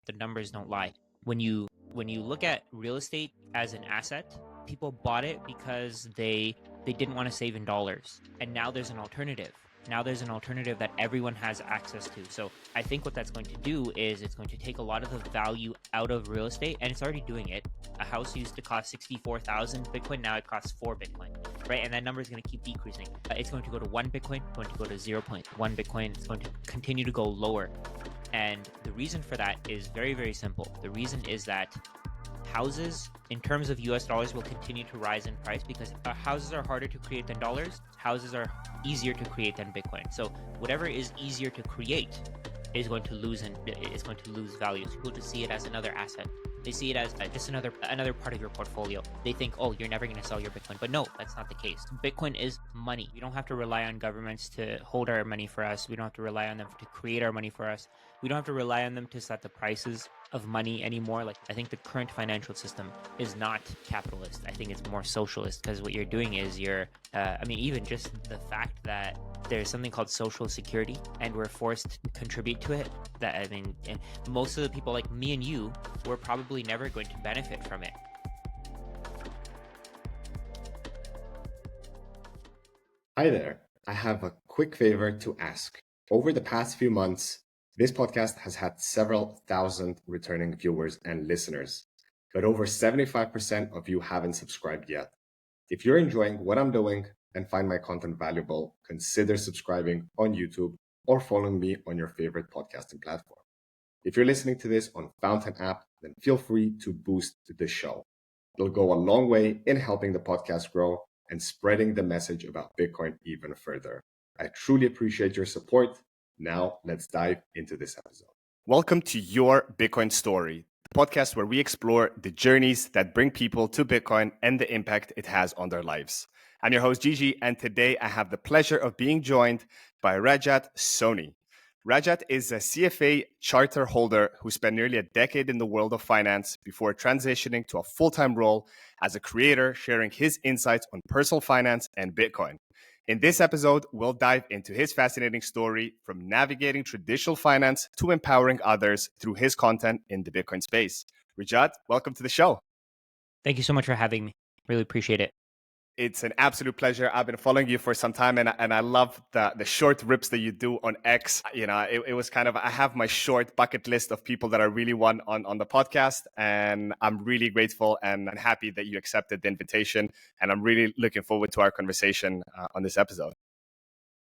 the numbers don't lie. When you look at real estate as an asset, people bought it because they didn't want to save in dollars, and now there's an alternative. Now there's an alternative that everyone has access to. So I think what that's going to do is it's going to take a lot of the value out of real estate, and it's already doing it. A house used to cost 64,000 Bitcoin, now it costs 4 Bitcoin, right? And that number is going to keep decreasing. It's going to go to 1 Bitcoin, going to go to 0.1 Bitcoin. It's going to continue to go lower. And the reason for that is very, very simple. The reason is that houses, in terms of US dollars, will continue to rise in price because houses are harder to create than dollars. Houses are easier to create than Bitcoin. So whatever is easier to create is going to lose value. So people just see it as another asset. They see it as just another part of your portfolio. They think, oh, you're never going to sell your Bitcoin. But no, that's not the case. Bitcoin is money. We don't have to rely on governments to hold our money for us. We don't have to rely on them to create our money for us. We don't have to rely on them to set the prices of money anymore. Like, I think the current financial system is not capitalist. I think it's more socialist, because what you're doing is even just the fact that there's something called social security and we're forced to contribute to it, and most of the people like me and you, we're probably never going to benefit from it. Hi there. I have a quick favor to ask. Over the past few months, this podcast has had several thousand returning viewers and listeners, but over 75% of you haven't subscribed yet. If you're enjoying what I'm doing and find my content valuable, consider subscribing on YouTube or following me on your favorite podcasting platform. If you're listening to this on Fountain app, then feel free to boost the show. It'll go a long way in helping the podcast grow and spreading the message about Bitcoin even further. I truly appreciate your support. Now, let's dive into this episode. Welcome to Your Bitcoin Story, the podcast where we explore the journeys that bring people to Bitcoin and the impact it has on their lives. I'm your host, Gigi, and today I have the pleasure of being joined by Rajat Soni. Rajat is a CFA charter holder who spent nearly a decade in the world of finance before transitioning to a full-time role as a creator, sharing his insights on personal finance and Bitcoin. In this episode, we'll dive into his fascinating story from navigating traditional finance to empowering others through his content in the Bitcoin space. Rajat, welcome to the show. Thank you so much for having me. Really appreciate it. It's an absolute pleasure. I've been following you for some time, and I love the short rips that you do on X. It was kind of, I have my short bucket list of people that I really want on the podcast, and I'm really grateful and happy that you accepted the invitation, and I'm really looking forward to our conversation on this episode.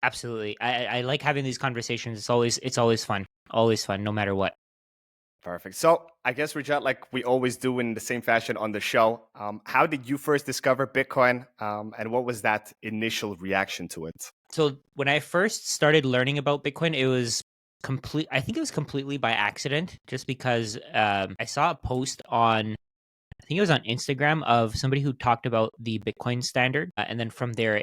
Absolutely. I like having these conversations. It's always fun, no matter what. Perfect. So I guess, Rajat, like we always do in the same fashion on the show, how did you first discover Bitcoin, and what was that initial reaction to it? So when I first started learning about Bitcoin, I think it was completely by accident, just because I saw a post on, I think it was on Instagram, of somebody who talked about the Bitcoin standard. And then from there,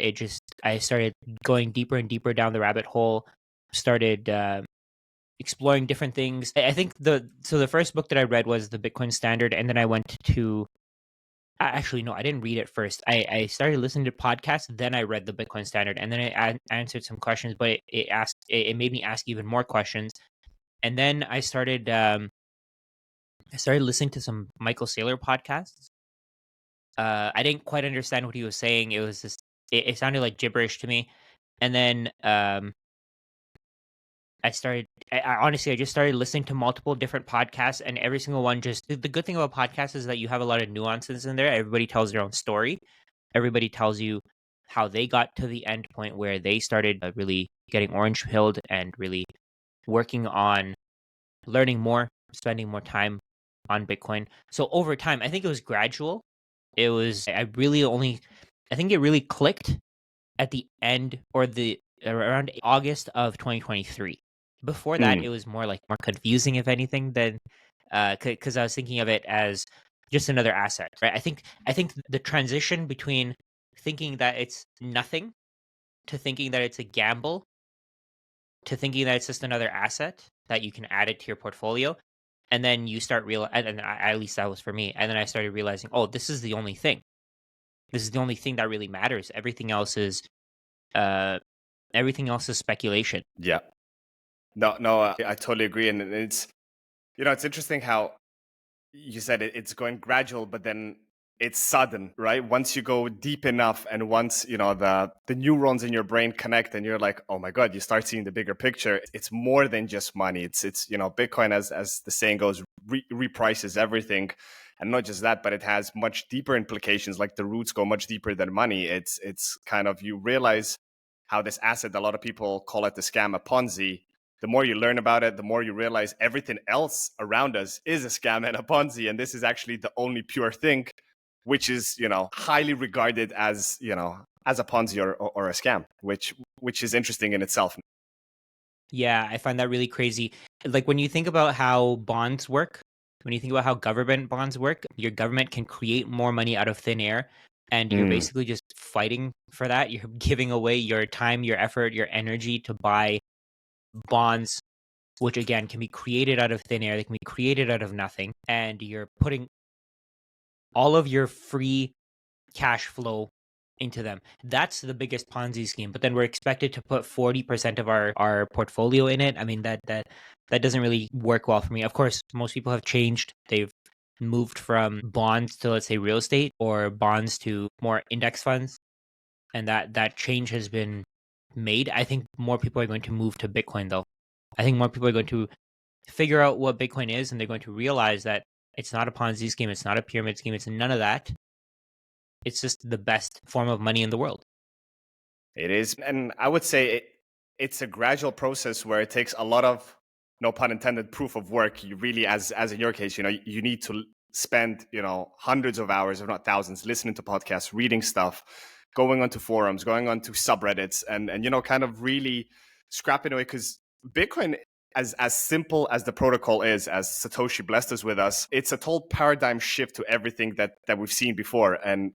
I started going deeper and deeper down the rabbit hole, started exploring different things. I think the first book that I read was The Bitcoin Standard, and then I went to, actually no, I didn't read it first. I started listening to podcasts, then I read The Bitcoin Standard, and then I answered some questions, but it made me ask even more questions. And then I started listening to some Michael Saylor podcasts. I didn't quite understand what he was saying. It was just, it sounded like gibberish to me. And then I just started listening to multiple different podcasts, and every single one the good thing about podcasts is that you have a lot of nuances in there. Everybody tells their own story. Everybody tells you how they got to the end point where they started really getting orange pilled and really working on learning more, spending more time on Bitcoin. So over time, I think it was gradual. I think it really clicked at the end, or around August of 2023. Before that, it was more confusing, if anything, than because I was thinking of it as just another asset, right? I think the transition between thinking that it's nothing to thinking that it's a gamble to thinking that it's just another asset that you can add it to your portfolio, and then you start at least that was for me, and then I started realizing, oh, this is the only thing. This is the only thing that really matters. Everything else is speculation. Yeah. No, I totally agree. And It's interesting how you said it's going gradual, but then it's sudden, right? Once you go deep enough, and once the neurons in your brain connect, and you're like, oh my god, you start seeing the bigger picture. It's more than just money. It's Bitcoin, as the saying goes, reprices everything. And not just that, but it has much deeper implications. Like, the roots go much deeper than money. It's kind of, you realize how this asset, a lot of people call it the scam, a Ponzi. The more you learn about it, the more you realize everything else around us is a scam and a Ponzi. And this is actually the only pure thing, which is, highly regarded as, as a Ponzi or a scam, which is interesting in itself. Yeah, I find that really crazy. Like, when you think about how bonds work, when you think about how government bonds work, your government can create more money out of thin air, and you're basically just fighting for that. You're giving away your time, your effort, your energy to buy bonds, which again can be created out of thin air. They can be created out of nothing, and you're putting all of your free cash flow into them. That's the biggest Ponzi scheme. But then we're expected to put 40% of our portfolio in it. I mean, that doesn't really work well for me. Of course, most people have changed. They've moved from bonds to, let's say, real estate, or bonds to more index funds, and that change has been made. I think more people are going to move to Bitcoin, though. I think more people are going to figure out what Bitcoin is, and they're going to realize that it's not a Ponzi scheme, it's not a pyramid scheme, it's none of that. It's just the best form of money in the world. It is. And I would say it's a gradual process where it takes a lot of, no pun intended, proof of work. You really, as in your case, you need to spend, hundreds of hours, if not thousands, listening to podcasts, reading stuff, going onto forums, going onto subreddits, and kind of really scrapping away. Because Bitcoin, as simple as the protocol is, as Satoshi blessed us with us, it's a total paradigm shift to everything that we've seen before, and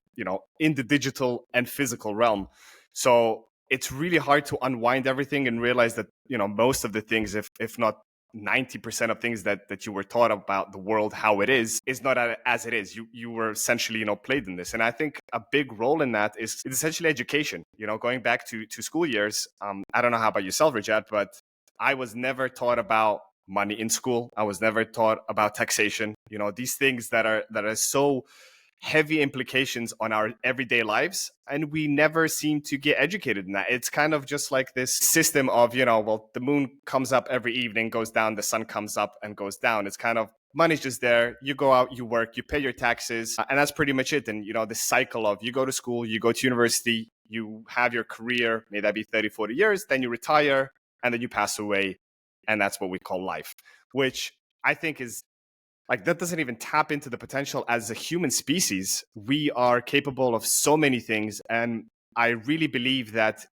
in the digital and physical realm. So it's really hard to unwind everything and realize that most of the things, if not 90% of things that you were taught about the world, how it is not as it is. You were essentially played in this. And I think a big role in that is essentially education. Going back to school years. I don't know how about yourself, Rajat, but I was never taught about money in school. I was never taught about taxation. These things that are so heavy implications on our everyday lives, and we never seem to get educated in that. It's kind of just like this system of, well, the moon comes up every evening, goes down, the sun comes up and goes down. It's kind of, money's just there. You go out, you work, you pay your taxes, and that's pretty much it. And this cycle of, you go to school, you go to university, you have your career, may that be 30, 40 years, then you retire, and then you pass away, and that's what we call life, which I think is, like, that doesn't even tap into the potential. As a human species, we are capable of so many things. And I really believe that,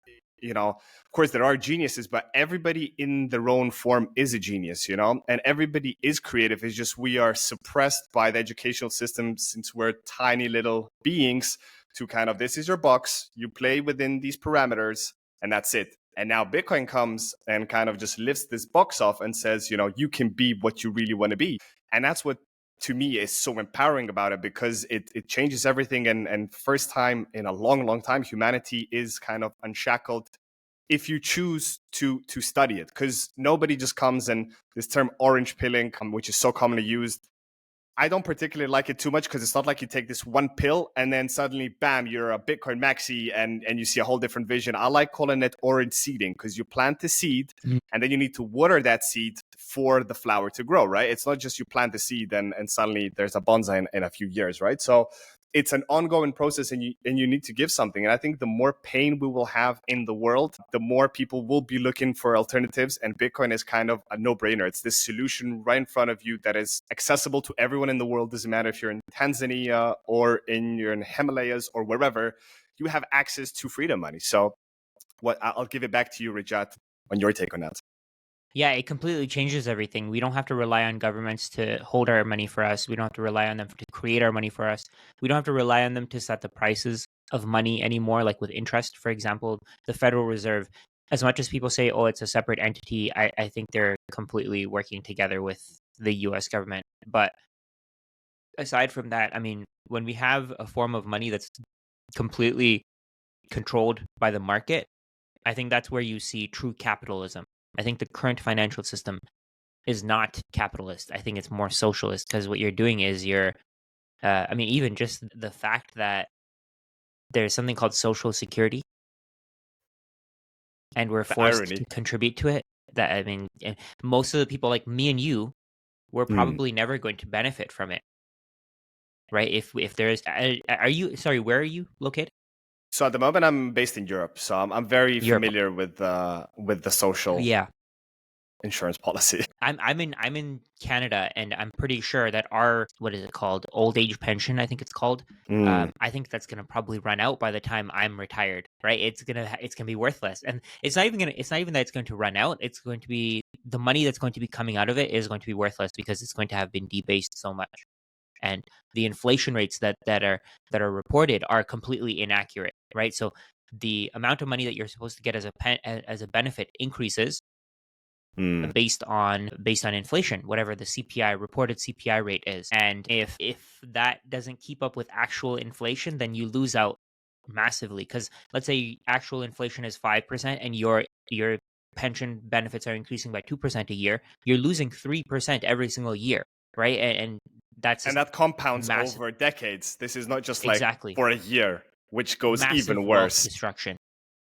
of course, there are geniuses, but everybody in their own form is a genius, and everybody is creative. It's just we are suppressed by the educational system, since we're tiny little beings, to kind of, this is your box, you play within these parameters, and that's it. And now Bitcoin comes and kind of just lifts this box off and says, you can be what you really want to be. And that's what, to me, is so empowering about it, because it changes everything. And first time in a long, long time, humanity is kind of unshackled if you choose to study it. Because nobody just comes, and this term orange pilling, which is so commonly used, I don't particularly like it too much, because it's not like you take this one pill and then suddenly, bam, you're a Bitcoin maxi and you see a whole different vision. I like calling it orange seeding, because you plant the seed and then you need to water that seed for the flower to grow, right? It's not just you plant the seed and suddenly there's a bonsai in a few years, right? So it's an ongoing process, and you need to give something. And I think the more pain we will have in the world, the more people will be looking for alternatives. And Bitcoin is kind of a no-brainer. It's this solution right in front of you that is accessible to everyone in the world. Doesn't matter if you're in Tanzania or you're in Himalayas or wherever, you have access to freedom money. So I'll give it back to you, Rajat, on your take on that. Yeah, it completely changes everything. We don't have to rely on governments to hold our money for us. We don't have to rely on them to create our money for us. We don't have to rely on them to set the prices of money anymore, like with interest. For example, the Federal Reserve, as much as people say, oh, it's a separate entity, I think they're completely working together with the US government. But aside from that, I mean, when we have a form of money that's completely controlled by the market, I think that's where you see true capitalism. I think the current financial system is not capitalist. I think it's more socialist, because what you're doing is I mean, even just the fact that there's something called social security and we're The forced to irony. contribute to it. That, I mean, most of the people like me and you, we're Mm. probably never going to benefit from it, right? If there's, are you, sorry, where are you located? So at the moment, I'm based in Europe, so I'm very Europe. familiar with the social Yeah. insurance policy. I'm in Canada, and I'm pretty sure that our, what is it called, old age pension, I think it's called. Mm. I think that's gonna probably run out by the time I'm retired, right? It's gonna be worthless, and it's not even that it's going to run out. It's going to be, the money that's going to be coming out of it is going to be worthless because it's going to have been debased so much, and the inflation rates that are reported are completely inaccurate, right? So the amount of money that you're supposed to get as a benefit increases Mm. based on inflation, whatever the CPI, reported CPI rate is. And if that doesn't keep up with actual inflation, then you lose out massively. Because let's say actual inflation is 5% and your pension benefits are increasing by 2% a year, you're losing 3% every single year, right? And that's And just that compounds massive. over decades. This is not just like Exactly. for a year, which goes even Massive wealth worse. destruction.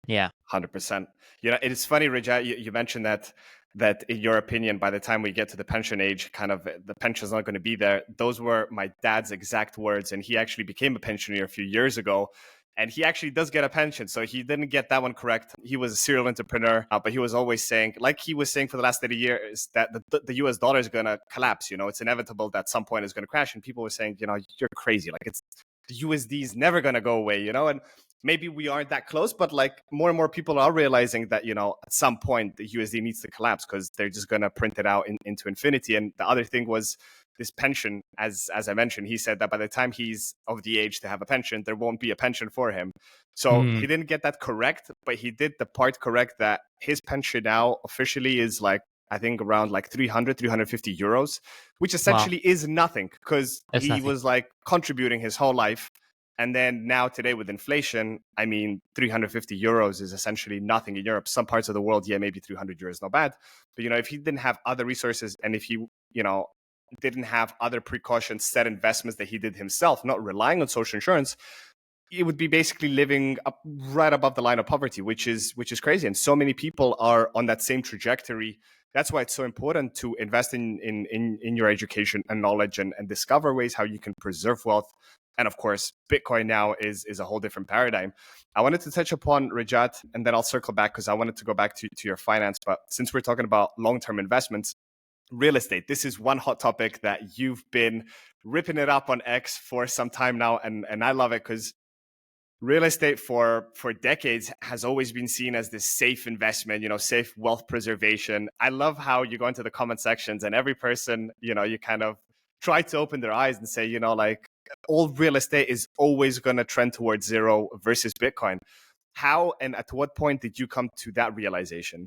Yeah. 100%. You know, it is funny, Rajat, you mentioned that in your opinion, by the time we get to the pension age, kind of the pension's not going to be there. Those were my dad's exact words, and he actually became a pensioner a few years ago. And he actually does get a pension, so he didn't get that one correct. He was a serial entrepreneur, but he was always saying, like he was saying for the last 30 years, that the US dollar is going to collapse. You know, it's inevitable that some point it's going to crash. And people were saying, you know, you're crazy. Like it's the USD is never going to go away, you know? And maybe we aren't that close, but like more and more people are realizing that, you know, at some point the USD needs to collapse because they're just going to print it out into infinity. And the other thing was this pension, as I mentioned, he said that by the time he's of the age to have a pension, there won't be a pension for him. So Mm. he didn't get that correct, but he did the part correct that his pension now officially is like, I think around like 350 euros, which Wow. essentially is nothing because That's he nothing. was like contributing his whole life. And then now today with inflation, I mean, 350 euros is essentially nothing in Europe. Some parts of the world, yeah, maybe 300 euros, not bad. But, you know, if he didn't have other resources and if he, you know, didn't have other precautions, set investments that he did himself, not relying on social insurance, he would be basically living up right above the line of poverty, which is crazy. And so many people are on that same trajectory. That's why it's so important to invest in your education and knowledge and discover ways how you can preserve wealth. And of course, Bitcoin now is a whole different paradigm. I wanted to touch upon Rajat, and then I'll circle back because I wanted to go back to your finance. But since we're talking about long-term investments, real estate, this is one hot topic that you've been ripping it up on X for some time now. And I love it because real estate for decades has always been seen as this safe investment, you know, safe wealth preservation. I love how you go into the comment sections and every person, you know, you kind of try to open their eyes and say, you know, like all real estate is always going to trend towards zero versus Bitcoin. How and at what point did you come to that realization?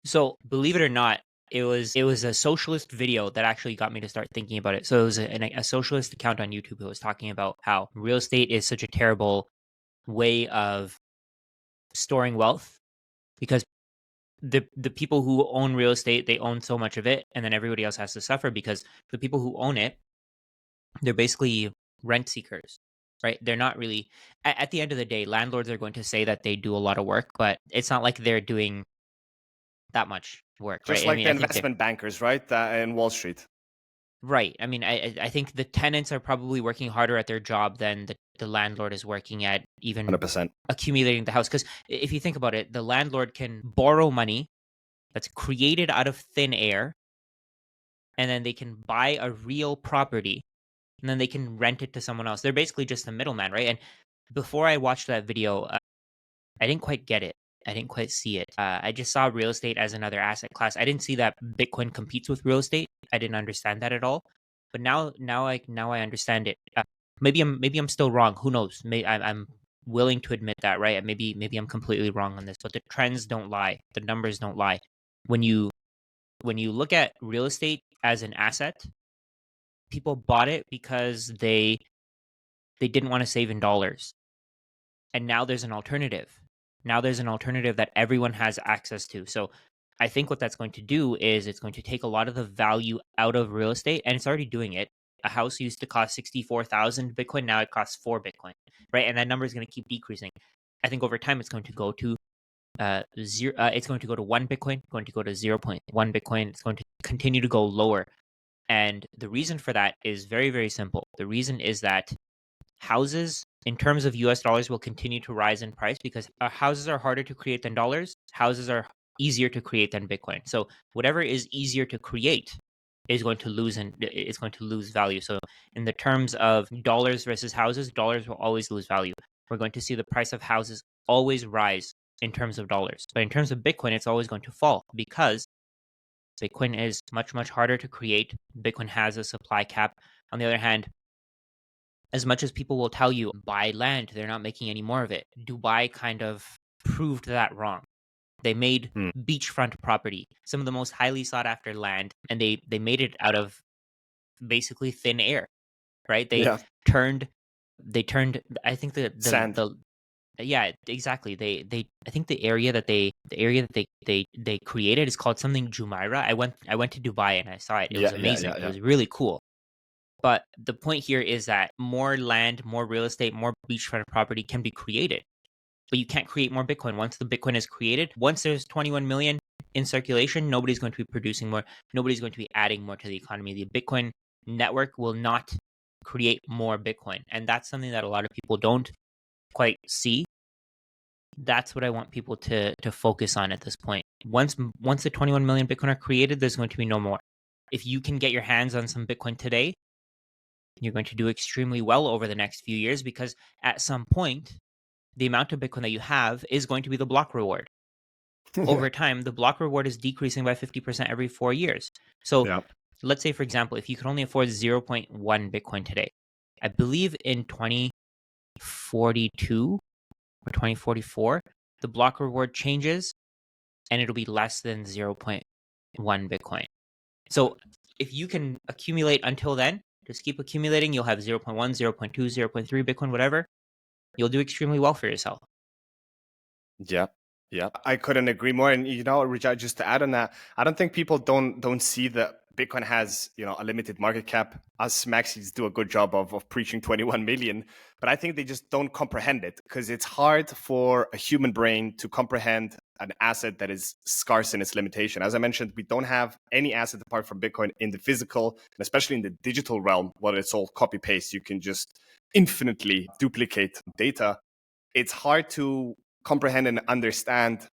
So believe it or not, it was a socialist video that actually got me to start thinking about it. So it was a socialist account on YouTube who was talking about how real estate is such a terrible way of storing wealth, because the people who own real estate, they own so much of it, and then everybody else has to suffer because the people who own it, they're basically rent seekers, right? They're not really, at the end of the day, landlords are going to say that they do a lot of work, but it's not like they're doing that much work, Just right? I like mean, the I think they're investment bankers, right? In Wall Street. right. I mean, I think the tenants are probably working harder at their job than the landlord is working at even 100%. accumulating the house. Because if you think about it, the landlord can borrow money that's created out of thin air, and then they can buy a real property, and then they can rent it to someone else. They're basically just a middleman, right? And before I watched that video, I didn't quite get it. I didn't quite see it. I just saw real estate as another asset class. I didn't see that Bitcoin competes with real estate. I didn't understand that at all. But now I understand it. Maybe I'm still wrong. Who knows? I'm willing to admit that, right? Maybe I'm completely wrong on this. But the trends don't lie. The numbers don't lie. When you when you look at real estate as an asset, people bought it because they didn't want to save in dollars, and now there's an alternative. Now there's an alternative that everyone has access to. So I think what that's going to do is it's going to take a lot of the value out of real estate, and it's already doing it. A house used to cost 64,000 Bitcoin, now it costs 4 Bitcoin, right? And that number is going to keep decreasing. I think over time it's going to go to zero. It's going to go to 1 Bitcoin, going to go to 0.1 Bitcoin. It's going to continue to go lower. And the reason for that is very, very simple. The reason is that houses, in terms of US dollars, will continue to rise in price because houses are harder to create than dollars. Houses are easier to create than Bitcoin. So whatever is easier to create is going to lose, and it's going to lose value. So in the terms of dollars versus houses, dollars will always lose value. We're going to see the price of houses always rise in terms of dollars. But in terms of Bitcoin, it's always going to fall because Bitcoin is much, much harder to create. Bitcoin has a supply cap. On the other hand, as much as people will tell you buy land, they're not making any more of it. Dubai kind of proved that wrong. They made beachfront property, some of the most highly sought after land, and they made it out of basically thin air, right? Yeah. They turned I think Sand. the yeah, exactly. They I think the area that they created is called something Jumeirah. I went to Dubai and I saw it. It was Yeah, yeah, amazing. yeah, It yeah. was really cool. But the point here is that more land, more real estate, more beachfront property can be created. But you can't create more Bitcoin. Once the Bitcoin is created, once there's 21 million in circulation, nobody's going to be producing more. Nobody's going to be adding more to the economy. The Bitcoin network will not create more Bitcoin. And that's something that a lot of people don't quite see. That's what I want people to focus on at this point. Once the 21 million Bitcoin are created, there's going to be no more. If you can get your hands on some Bitcoin today, you're going to do extremely well over the next few years because at some point, the amount of Bitcoin that you have is going to be the block reward. Over time, the block reward is decreasing by 50% every 4 years. So Yeah. let's say, for example, if you could only afford 0.1 Bitcoin today, I believe in 2042 or 2044, the block reward changes and it'll be less than 0.1 Bitcoin. So if you can accumulate until then, just keep accumulating, you'll have 0.1, 0.2, 0.3 Bitcoin, whatever. You'll do extremely well for yourself. Yeah. Yeah. I couldn't agree more. And Rajat, just to add on that, I don't think people don't see that Bitcoin has, a limited market cap. Us maxis do a good job of preaching 21 million, but I think they just don't comprehend it because it's hard for a human brain to comprehend an asset that is scarce in its limitation. As I mentioned, we don't have any asset apart from Bitcoin in the physical, and especially in the digital realm, where it's all copy paste. You can just infinitely duplicate data. It's hard to comprehend and understand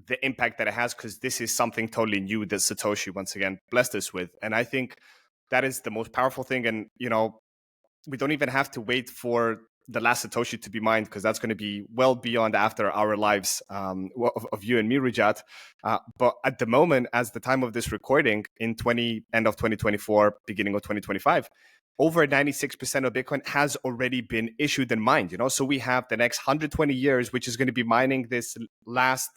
the impact that it has because this is something totally new that Satoshi once again blessed us with. And I think that is the most powerful thing. And, we don't even have to wait for the last Satoshi to be mined because that's going to be well beyond after our lives of you and me, Rajat. But at the moment, as the time of this recording in end of 2024, beginning of 2025, over 96% of Bitcoin has already been issued and mined, So we have the next 120 years, which is going to be mining this last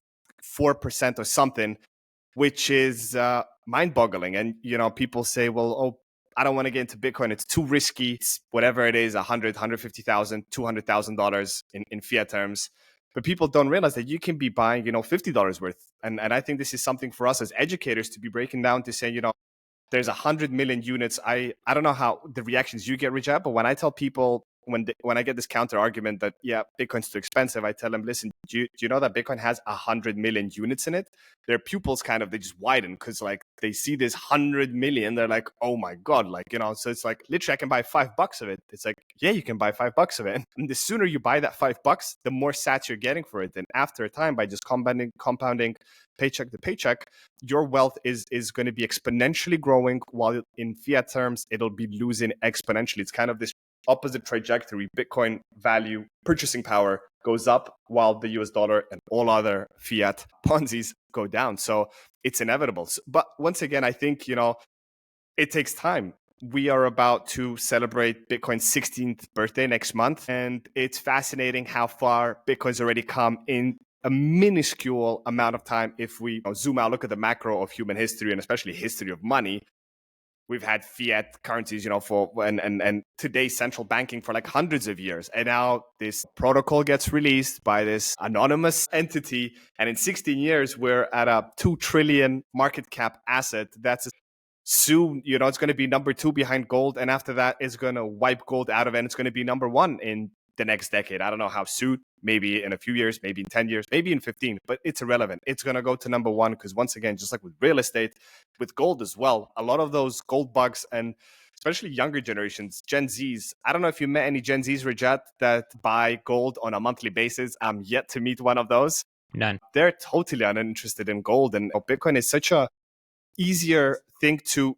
4% or something, which is mind-boggling. And, people say, well, oh, I don't want to get into Bitcoin. It's too risky. It's whatever it is, $100,000, $150,000, $200,000 in fiat terms. But people don't realize that you can be buying, $50 worth. And I think this is something for us as educators to be breaking down to say, there's 100 million units. I don't know how the reactions you get, Rajat, but when I tell people, when I get this counter argument that, yeah, Bitcoin's too expensive, I tell them, listen, do you know that Bitcoin has 100 million units in it? Their pupils they just widen because they see this 100 million. They're like, oh my God, so it's like, literally I can buy $5 of it. It's like, yeah, you can buy $5 of it. And the sooner you buy that $5, the more sats you're getting for it. And after a time, by just compounding paycheck to paycheck, your wealth is going to be exponentially growing, while in fiat terms, it'll be losing exponentially. It's kind of this opposite trajectory. Bitcoin value, purchasing power goes up while the US dollar and all other fiat Ponzi's go down. So it's inevitable. But once again, I think, it takes time. We are about to celebrate Bitcoin's 16th birthday next month. And it's fascinating how far Bitcoin's already come in a minuscule amount of time. If we zoom out, look at the macro of human history and especially history of money, We've had fiat currencies, for and today's central banking for like hundreds of years. And now this protocol gets released by this anonymous entity. And in 16 years, we're at a 2 trillion market cap asset. That's soon, it's going to be number 2 behind gold. And after that, it's going to wipe gold out of it. And it's going to be number 1 in the next decade. I don't know how soon, maybe in a few years, maybe in 10 years, maybe in 15, but it's irrelevant. It's going to go to number 1 because once again, just like with real estate, with gold as well, a lot of those gold bugs and especially younger generations, Gen Zs. I don't know if you met any Gen Zs, Rajat, that buy gold on a monthly basis. I'm yet to meet one of those. None. They're totally uninterested in gold. And Bitcoin is such a easier thing to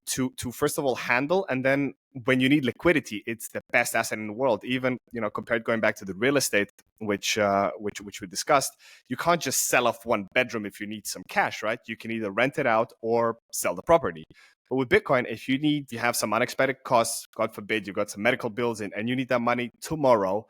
first of all handle, and then when you need liquidity, it's the best asset in the world. Even compared, going back to the real estate, which we discussed, you can't just sell off one bedroom if you need some cash, right? You can either rent it out or sell the property. But with Bitcoin, if you have some unexpected costs, God forbid, you've got some medical bills in, and you need that money tomorrow,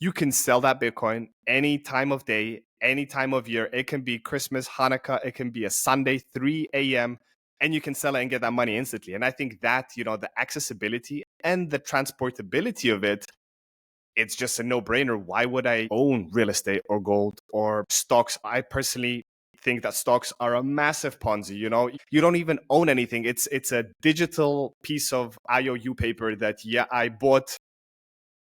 you can sell that Bitcoin any time of day, any time of year. It can be Christmas, Hanukkah, it can be a Sunday, 3 a.m., and you can sell it and get that money instantly. And I think that, the accessibility and the transportability of it, it's just a no-brainer. Why would I own real estate or gold or stocks? I personally think that stocks are a massive Ponzi. You don't even own anything. It's a digital piece of IOU paper that, I bought.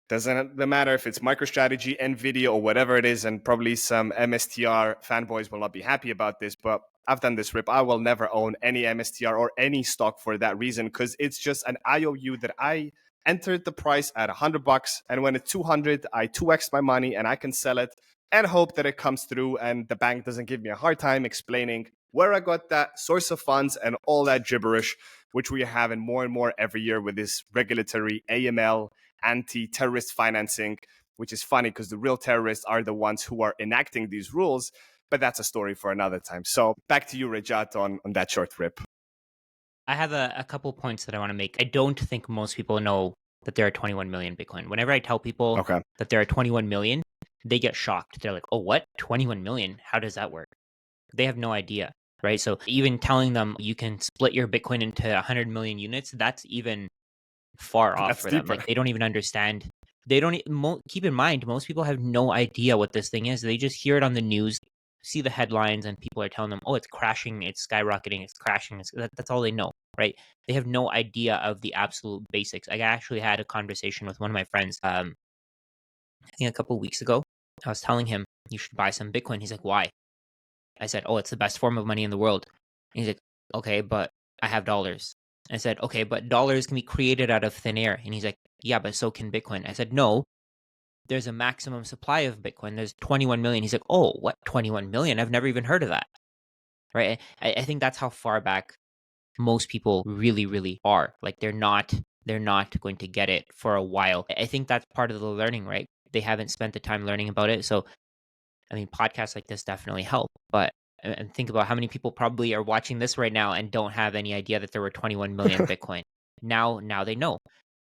Doesn't matter if it's MicroStrategy, NVIDIA, or whatever it is, and probably some MSTR fanboys will not be happy about this, but I've done this, Rip. I will never own any MSTR or any stock for that reason, because it's just an IOU that I entered the price at $100, and when it's 200, I 2x my money, and I can sell it and hope that it comes through, and the bank doesn't give me a hard time explaining where I got that source of funds and all that gibberish, which we are having more and more every year with this regulatory AML, anti-terrorist financing, which is funny because the real terrorists are the ones who are enacting these rules. But that's a story for another time. So back to you, Rajat, on that short rip. I have a couple points that I want to make. I don't think most people know that there are 21 million Bitcoin. Whenever I tell people that there are 21 million, they get shocked. They're like, oh, what? 21 million? How does that work? They have no idea, right? So even telling them you can split your Bitcoin into 100 million units, that's even far off for them. Like, they don't even understand. They don't keep in mind, most people have no idea what this thing is. They just hear it on the news, see the headlines, and people are telling them, oh, it's crashing, it's skyrocketing, it's crashing. That's all they know, right? They have no idea of the absolute basics. I actually had a conversation with one of my friends, I think a couple of weeks ago. I was telling him, you should buy some Bitcoin. He's like, why? I said, oh, it's the best form of money in the world. And he's like, okay, but I have dollars. I said, okay, but dollars can be created out of thin air. And he's like, yeah, but so can Bitcoin. I said, no, there's a maximum supply of Bitcoin. There's 21 million. He's like, oh, what, 21 million? I've never even heard of that. Right? I think that's how far back most people really, really are. Like, they're not going to get it for a while. I think that's part of the learning, right? They haven't spent the time learning about it. So, I mean, podcasts like this definitely help. But and think about how many people probably are watching this right now and don't have any idea that there were 21 million Bitcoin. Now they know.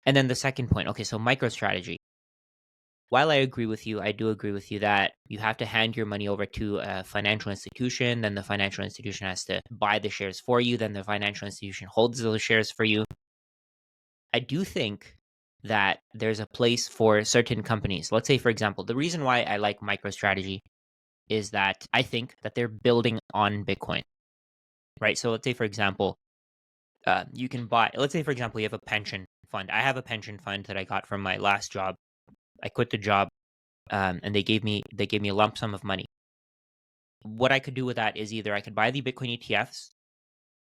And then the second point, okay, so MicroStrategy. While I agree with you, I do agree with you that you have to hand your money over to a financial institution. Then the financial institution has to buy the shares for you. Then the financial institution holds those shares for you. I do think that there's a place for certain companies. Let's say, for example, the reason why I like MicroStrategy is that I think that they're building on Bitcoin, right? So let's say, for example, you can buy, let's say, for example, you have a pension fund. I have a pension fund that I got from my last job. I quit the job, and they gave me a lump sum of money. What I could do with that is either I could buy the Bitcoin ETFs,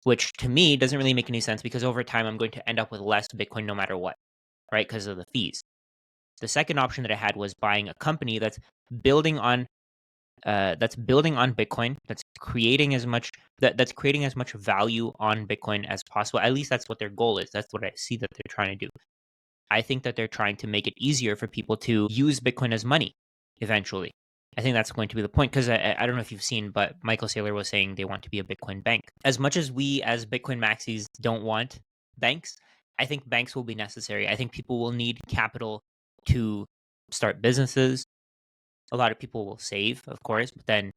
which to me doesn't really make any sense because over time I'm going to end up with less Bitcoin no matter what, right? Because of the fees. The second option that I had was buying a company that's building on Bitcoin, that's creating as much value on Bitcoin as possible. At least that's what their goal is. That's what I see that they're trying to do. I think that they're trying to make it easier for people to use Bitcoin as money eventually. I think that's going to be the point, because I don't know if you've seen, but Michael Saylor was saying they want to be a Bitcoin bank. As much as we as Bitcoin maxis don't want banks, I think banks will be necessary. I think people will need capital to start businesses. A lot of people will save, of course, but then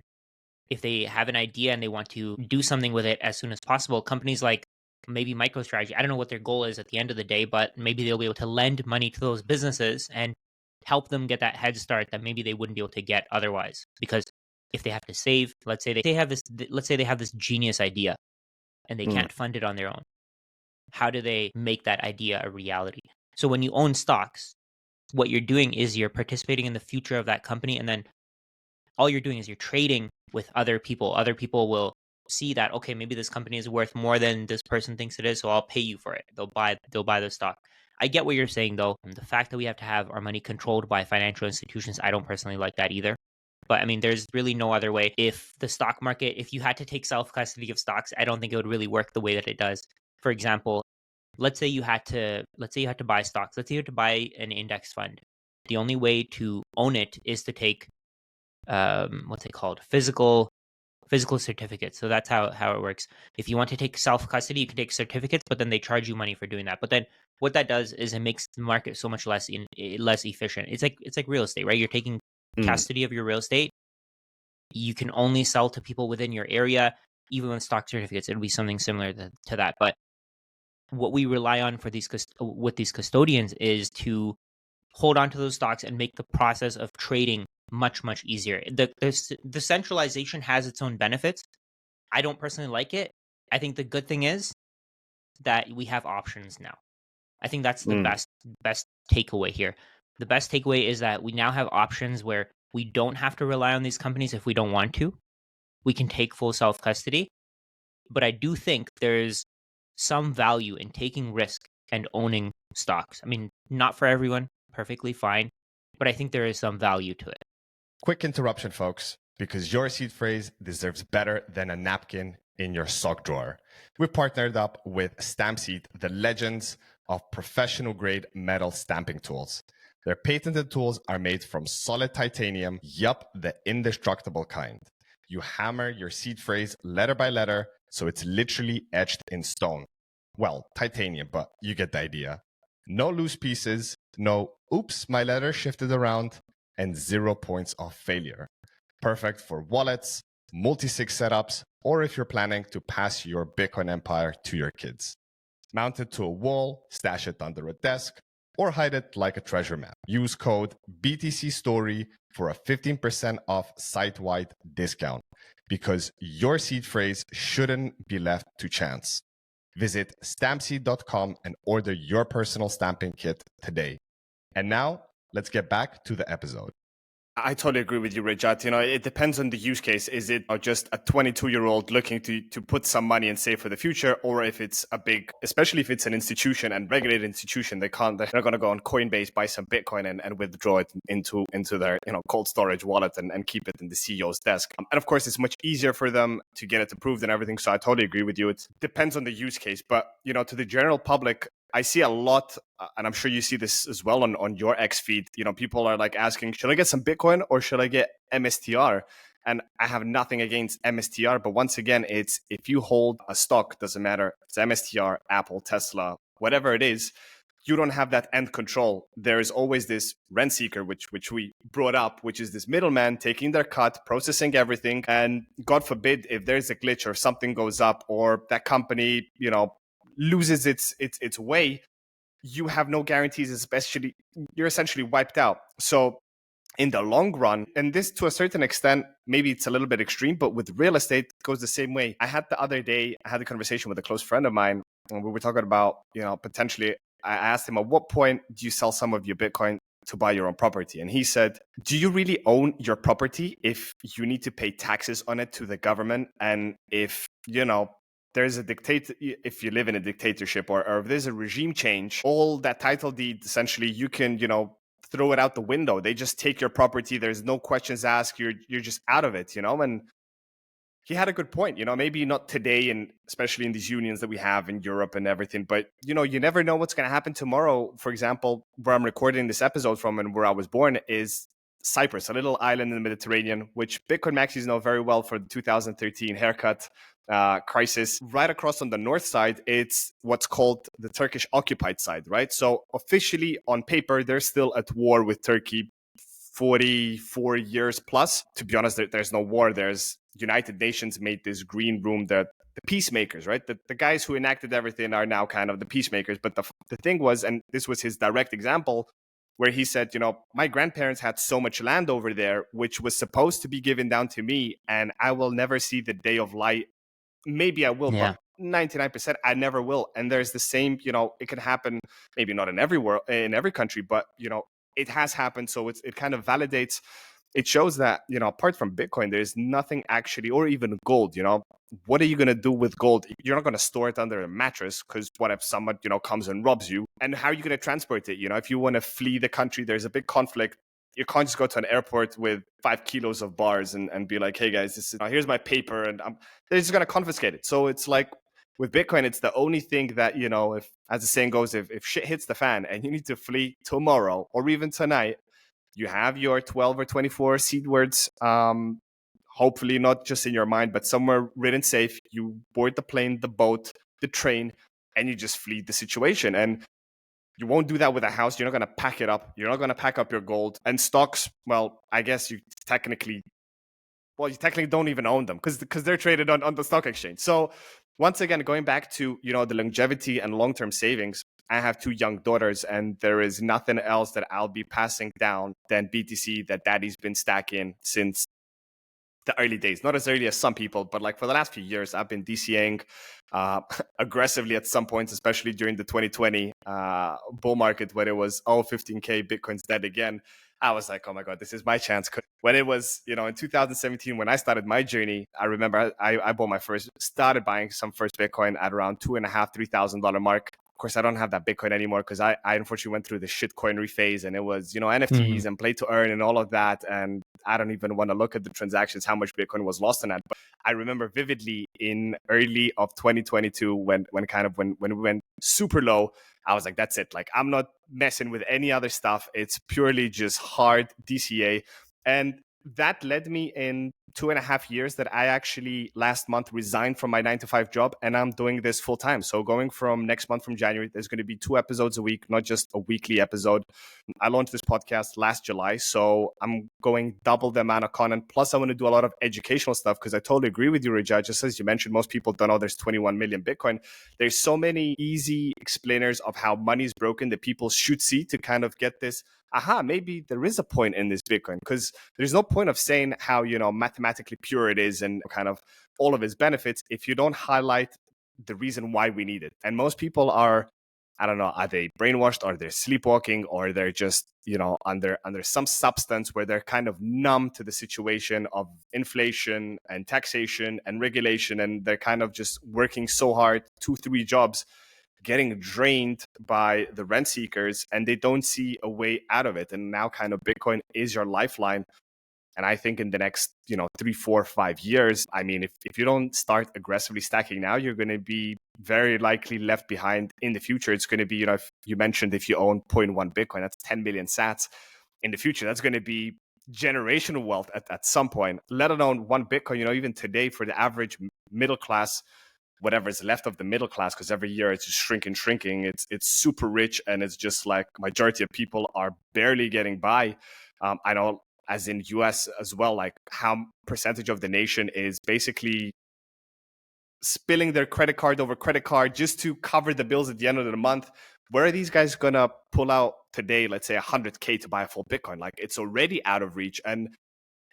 if they have an idea and they want to do something with it as soon as possible, companies like maybe MicroStrategy. I don't know what their goal is at the end of the day, but maybe they'll be able to lend money to those businesses and help them get that head start that maybe they wouldn't be able to get otherwise. Because if they have to save, let's say they have this genius idea and they Mm. can't fund it on their own. How do they make that idea a reality? So when you own stocks, what you're doing is you're participating in the future of that company, and then all you're doing is you're trading with other people. Other people will see that, okay, maybe this company is worth more than this person thinks it is, so I'll pay you for it. They'll buy the stock. I get what you're saying though. The fact that we have to have our money controlled by financial institutions, I don't personally like that either. But I mean, there's really no other way. If the stock market, if you had to take self-custody of stocks, I don't think it would really work the way that it does. For example, let's say you had to buy stocks. Let's say you had to buy an index fund. The only way to own it is to take what's it called? Physical certificates. So that's how it works. If you want to take self-custody, you can take certificates, but then they charge you money for doing that. But then what that does is it makes the market so much less efficient. It's like real estate, right? You're taking custody of your real estate. You can only sell to people within your area. Even with stock certificates, it would be something similar to that. But what we rely on for with these custodians is to hold on to those stocks and make the process of trading much easier. The centralization has its own benefits. I don't personally like it. I think the good thing is that we have options now. I think that's the best takeaway here. The best takeaway is that we now have options where we don't have to rely on these companies if we don't want to. We can take full self-custody. But I do think there's some value in taking risk and owning stocks. I mean, not for everyone, perfectly fine, but I think there is some value to it. Quick interruption, folks, because your seed phrase deserves better than a napkin in your sock drawer. We've partnered up with Stampseed, the legends of professional grade metal stamping tools. Their patented tools are made from solid titanium, the indestructible kind. You hammer your seed phrase letter by letter, so it's literally etched in stone. Well, titanium, but you get the idea. No loose pieces, no oops, my letter shifted around, and 0 points of failure. Perfect for wallets, multi-sig setups, or if you're planning to pass your Bitcoin empire to your kids. Mount it to a wall, stash it under a desk, or hide it like a treasure map. Use code BTCstory for a 15% off site-wide discount, because your seed phrase shouldn't be left to chance. Visit stampseed.com and order your personal stamping kit today. And now, let's get back to the episode. I totally agree with you, Rajat. It depends on the use case. Is it just a 22-year-old looking to put some money and save for the future, or if it's a big, especially if it's an institution and regulated institution, they're not going to go on Coinbase, buy some Bitcoin and withdraw it into their cold storage wallet and keep it in the CEO's desk. And of course, it's much easier for them to get it approved and everything. So I totally agree with you. It depends on the use case, but to the general public, I see a lot, and I'm sure you see this as well on your X feed. People are like asking, should I get some Bitcoin or should I get MSTR? And I have nothing against MSTR, but once again, it's if you hold a stock, doesn't matter, it's MSTR, Apple, Tesla, whatever it is, you don't have that end control. There is always this rent seeker, which we brought up, which is this middleman taking their cut, processing everything, and God forbid if there's a glitch or something goes up or that company, loses its way, you have no guarantees, especially you're essentially wiped out. So in the long run, and this to a certain extent, maybe it's a little bit extreme, but with real estate, it goes the same way. I had a conversation with a close friend of mine, and we were talking about, potentially, I asked him, at what point do you sell some of your Bitcoin to buy your own property? And he said, do you really own your property if you need to pay taxes on it to the government? And if, there's a dictator, if you live in a dictatorship or if there's a regime change, all that title deed, essentially, you can, throw it out the window. They just take your property. There's no questions asked. You're just out of it, And he had a good point, maybe not today, and especially in these unions that we have in Europe and everything, but, you never know what's going to happen tomorrow. For example, where I'm recording this episode from and where I was born is Cyprus, a little island in the Mediterranean, which Bitcoin maxis know very well for the 2013 haircut crisis. Right across on the north side, it's what's called the Turkish occupied side, right? So officially on paper, they're still at war with Turkey 44 years plus. To be honest, there's no war. There's United Nations made this green room that peacemakers, right? The guys who enacted everything are now kind of the peacemakers. But the thing was, and this was his direct example, where he said, my grandparents had so much land over there, which was supposed to be given down to me, and I will never see the day of light. Maybe I will, Yeah. but 99% I never will. And there's the same, it can happen, maybe not in every world, in every country, but it has happened. So it kind of validates, it shows that, apart from Bitcoin, there's nothing actually, or even gold, what are you going to do with gold? You're not going to store it under a mattress, because what if someone, comes and robs you? And how are you going to transport it? If you want to flee the country, there's a big conflict. You can't just go to an airport with 5 kilos of bars and be like, hey guys, this is, here's my paper, and they're just going to confiscate it. So it's like with Bitcoin, it's the only thing that, if, as the saying goes, if shit hits the fan and you need to flee tomorrow or even tonight, you have your 12 or 24 seed words, hopefully not just in your mind, but somewhere written safe. You board the plane, the boat, the train, and you just flee the situation. And you won't do that with a house. You're not going to pack it up. You're not going to pack up your gold. And stocks, well, I guess you technically don't even own them because they're traded on the stock exchange. So once again, going back to, the longevity and long-term savings, I have 2 young daughters, and there is nothing else that I'll be passing down than BTC that daddy's been stacking since the early days. Not as early as some people, but like for the last few years, I've been DCAing aggressively at some points, especially during the 2020 bull market when it was 15K, Bitcoin's dead again. I was like, oh my God, this is my chance. When it was, in 2017, when I started my journey, I remember I started buying some first Bitcoin at around $2,500, $3,000 mark. Of course, I don't have that Bitcoin anymore because I unfortunately went through the shitcoinery phase, and it was, NFTs and play to earn and all of that. And I don't even want to look at the transactions, how much Bitcoin was lost in that. But I remember vividly in early of 2022 when we went super low, I was like, that's it. Like, I'm not messing with any other stuff. It's purely just hard DCA. And that led me in 2.5 years that I actually last month resigned from my 9-to-5 job, and I'm doing this full time. So going from next month, from January, there's going to be 2 episodes a week, not just a weekly episode. I launched this podcast last July, so I'm going double the amount of content. Plus, I want to do a lot of educational stuff because I totally agree with you, Rajat. Just as you mentioned, most people don't know there's 21 million Bitcoin. There's so many easy explainers of how money is broken that people should see to kind of get this, maybe there is a point in this Bitcoin, because there's no point of saying how, mathematically pure it is and kind of all of its benefits if you don't highlight the reason why we need it. And most people are, I don't know, are they brainwashed, or they're sleepwalking, or they're just, under some substance where they're kind of numb to the situation of inflation and taxation and regulation. And they're kind of just working so hard, 2-3 jobs, getting drained by the rent seekers, and they don't see a way out of it. And now kind of Bitcoin is your lifeline. And I think in the next, 3, 4, 5 years, I mean, if you don't start aggressively stacking now, you're going to be very likely left behind in the future. It's going to be, if you mentioned, if you own 0.1 Bitcoin, that's 10 million sats in the future. That's going to be generational wealth at some point, let alone 1 Bitcoin. Even today for the average middle class, whatever is left of the middle class, because every year it's just shrinking. It's super rich, and it's just like majority of people are barely getting by. I know, as in US as well, like how percentage of the nation is basically spilling their credit card over credit card just to cover the bills at the end of the month. Where are these guys gonna pull out today, let's say 100K to buy a full Bitcoin? Like, it's already out of reach, and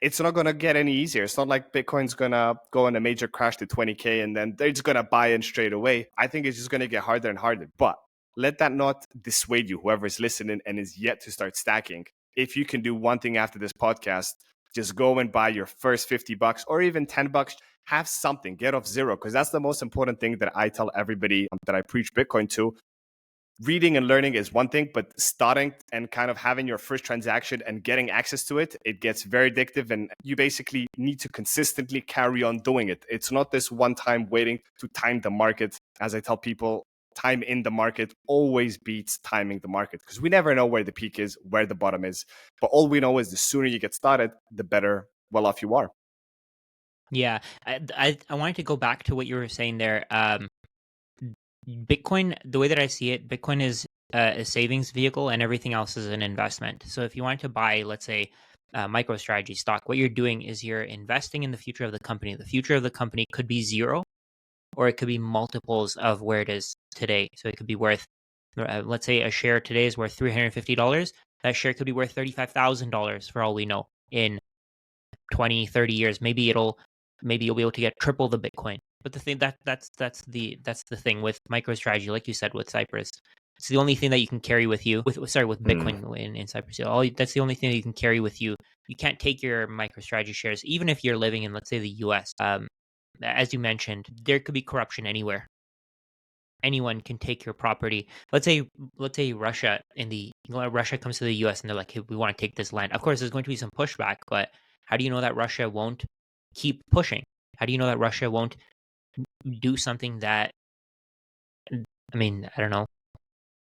it's not going to get any easier. It's not like Bitcoin's going to go on a major crash to 20K and then they're just going to buy in straight away. I think it's just going to get harder and harder. But let that not dissuade you, whoever is listening and is yet to start stacking. If you can do one thing after this podcast, just go and buy your first $50 or even $10. Have something, get off zero, because that's the most important thing that I tell everybody that I preach Bitcoin to. Reading and learning is one thing, but starting and kind of having your first transaction and getting access to it, it gets very addictive, and you basically need to consistently carry on doing it. It's not this one time waiting to time the market. As I tell people, time in the market always beats timing the market, because we never know where the peak is, where the bottom is. But all we know is the sooner you get started, the better well off you are. Yeah, I wanted to go back to what you were saying there. Bitcoin, the way that I see it, Bitcoin is a savings vehicle and everything else is an investment. So if you wanted to buy, let's say, MicroStrategy stock, what you're doing is you're investing in the future of the company. The future of the company could be zero, or it could be multiples of where it is today. So it could be worth, let's say a share today is worth $350. That share could be worth $35,000 for all we know in 20, 30 years. Maybe you'll be able to get triple the Bitcoin. But the thing that's the thing with MicroStrategy, like you said, with Cyprus. It's the only thing that you can carry with you with Bitcoin in Cyprus. That's the only thing that you can carry with you. You can't take your MicroStrategy shares, even if you're living in, let's say, the US. As you mentioned, there could be corruption anywhere. Anyone can take your property. Let's say Russia comes to the US and they're like, hey, we want to take this land. Of course, there's going to be some pushback, but how do you know that Russia won't keep pushing? How do you know that Russia won't do something that, I don't know,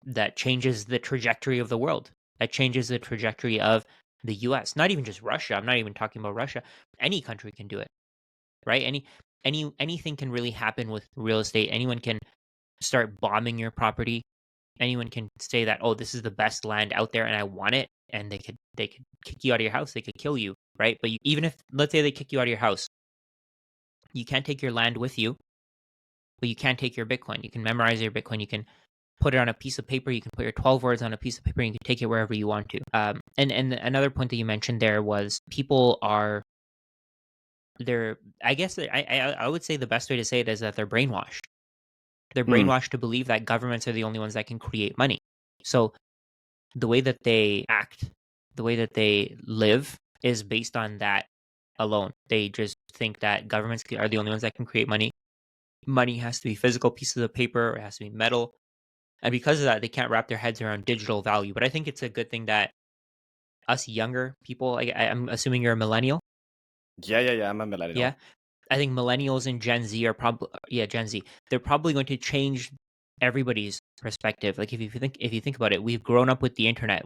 that changes the trajectory of the world, that changes the trajectory of the US? Not even just Russia. I'm not even talking about Russia. Any country can do it, right? Anything can really happen with real estate. Anyone can start bombing your property. Anyone can say that, oh, this is the best land out there and I want it, and they could kick you out of your house. They could kill you, right? But even if, let's say, they kick you out of your house, you can't take your land with you, but you can take your Bitcoin. You can memorize your Bitcoin. You can put it on a piece of paper. You can put your 12 words on a piece of paper, and you can take it wherever you want to. And another point that you mentioned there was people are, I guess I would say the best way to say it is that they're brainwashed. They're brainwashed to believe that governments are the only ones that can create money. So the way that they act, the way that they live is based on that alone. They just think that governments are the only ones that can create money. Money has to be physical pieces of paper, it has to be metal. And because of that, they can't wrap their heads around digital value. But I think it's a good thing that us younger people, I'm assuming you're a millennial. Yeah, I'm a millennial. Yeah. I think millennials and Gen Z are Gen Z. They're probably going to change everybody's perspective. Like if you think about it, we've grown up with the internet.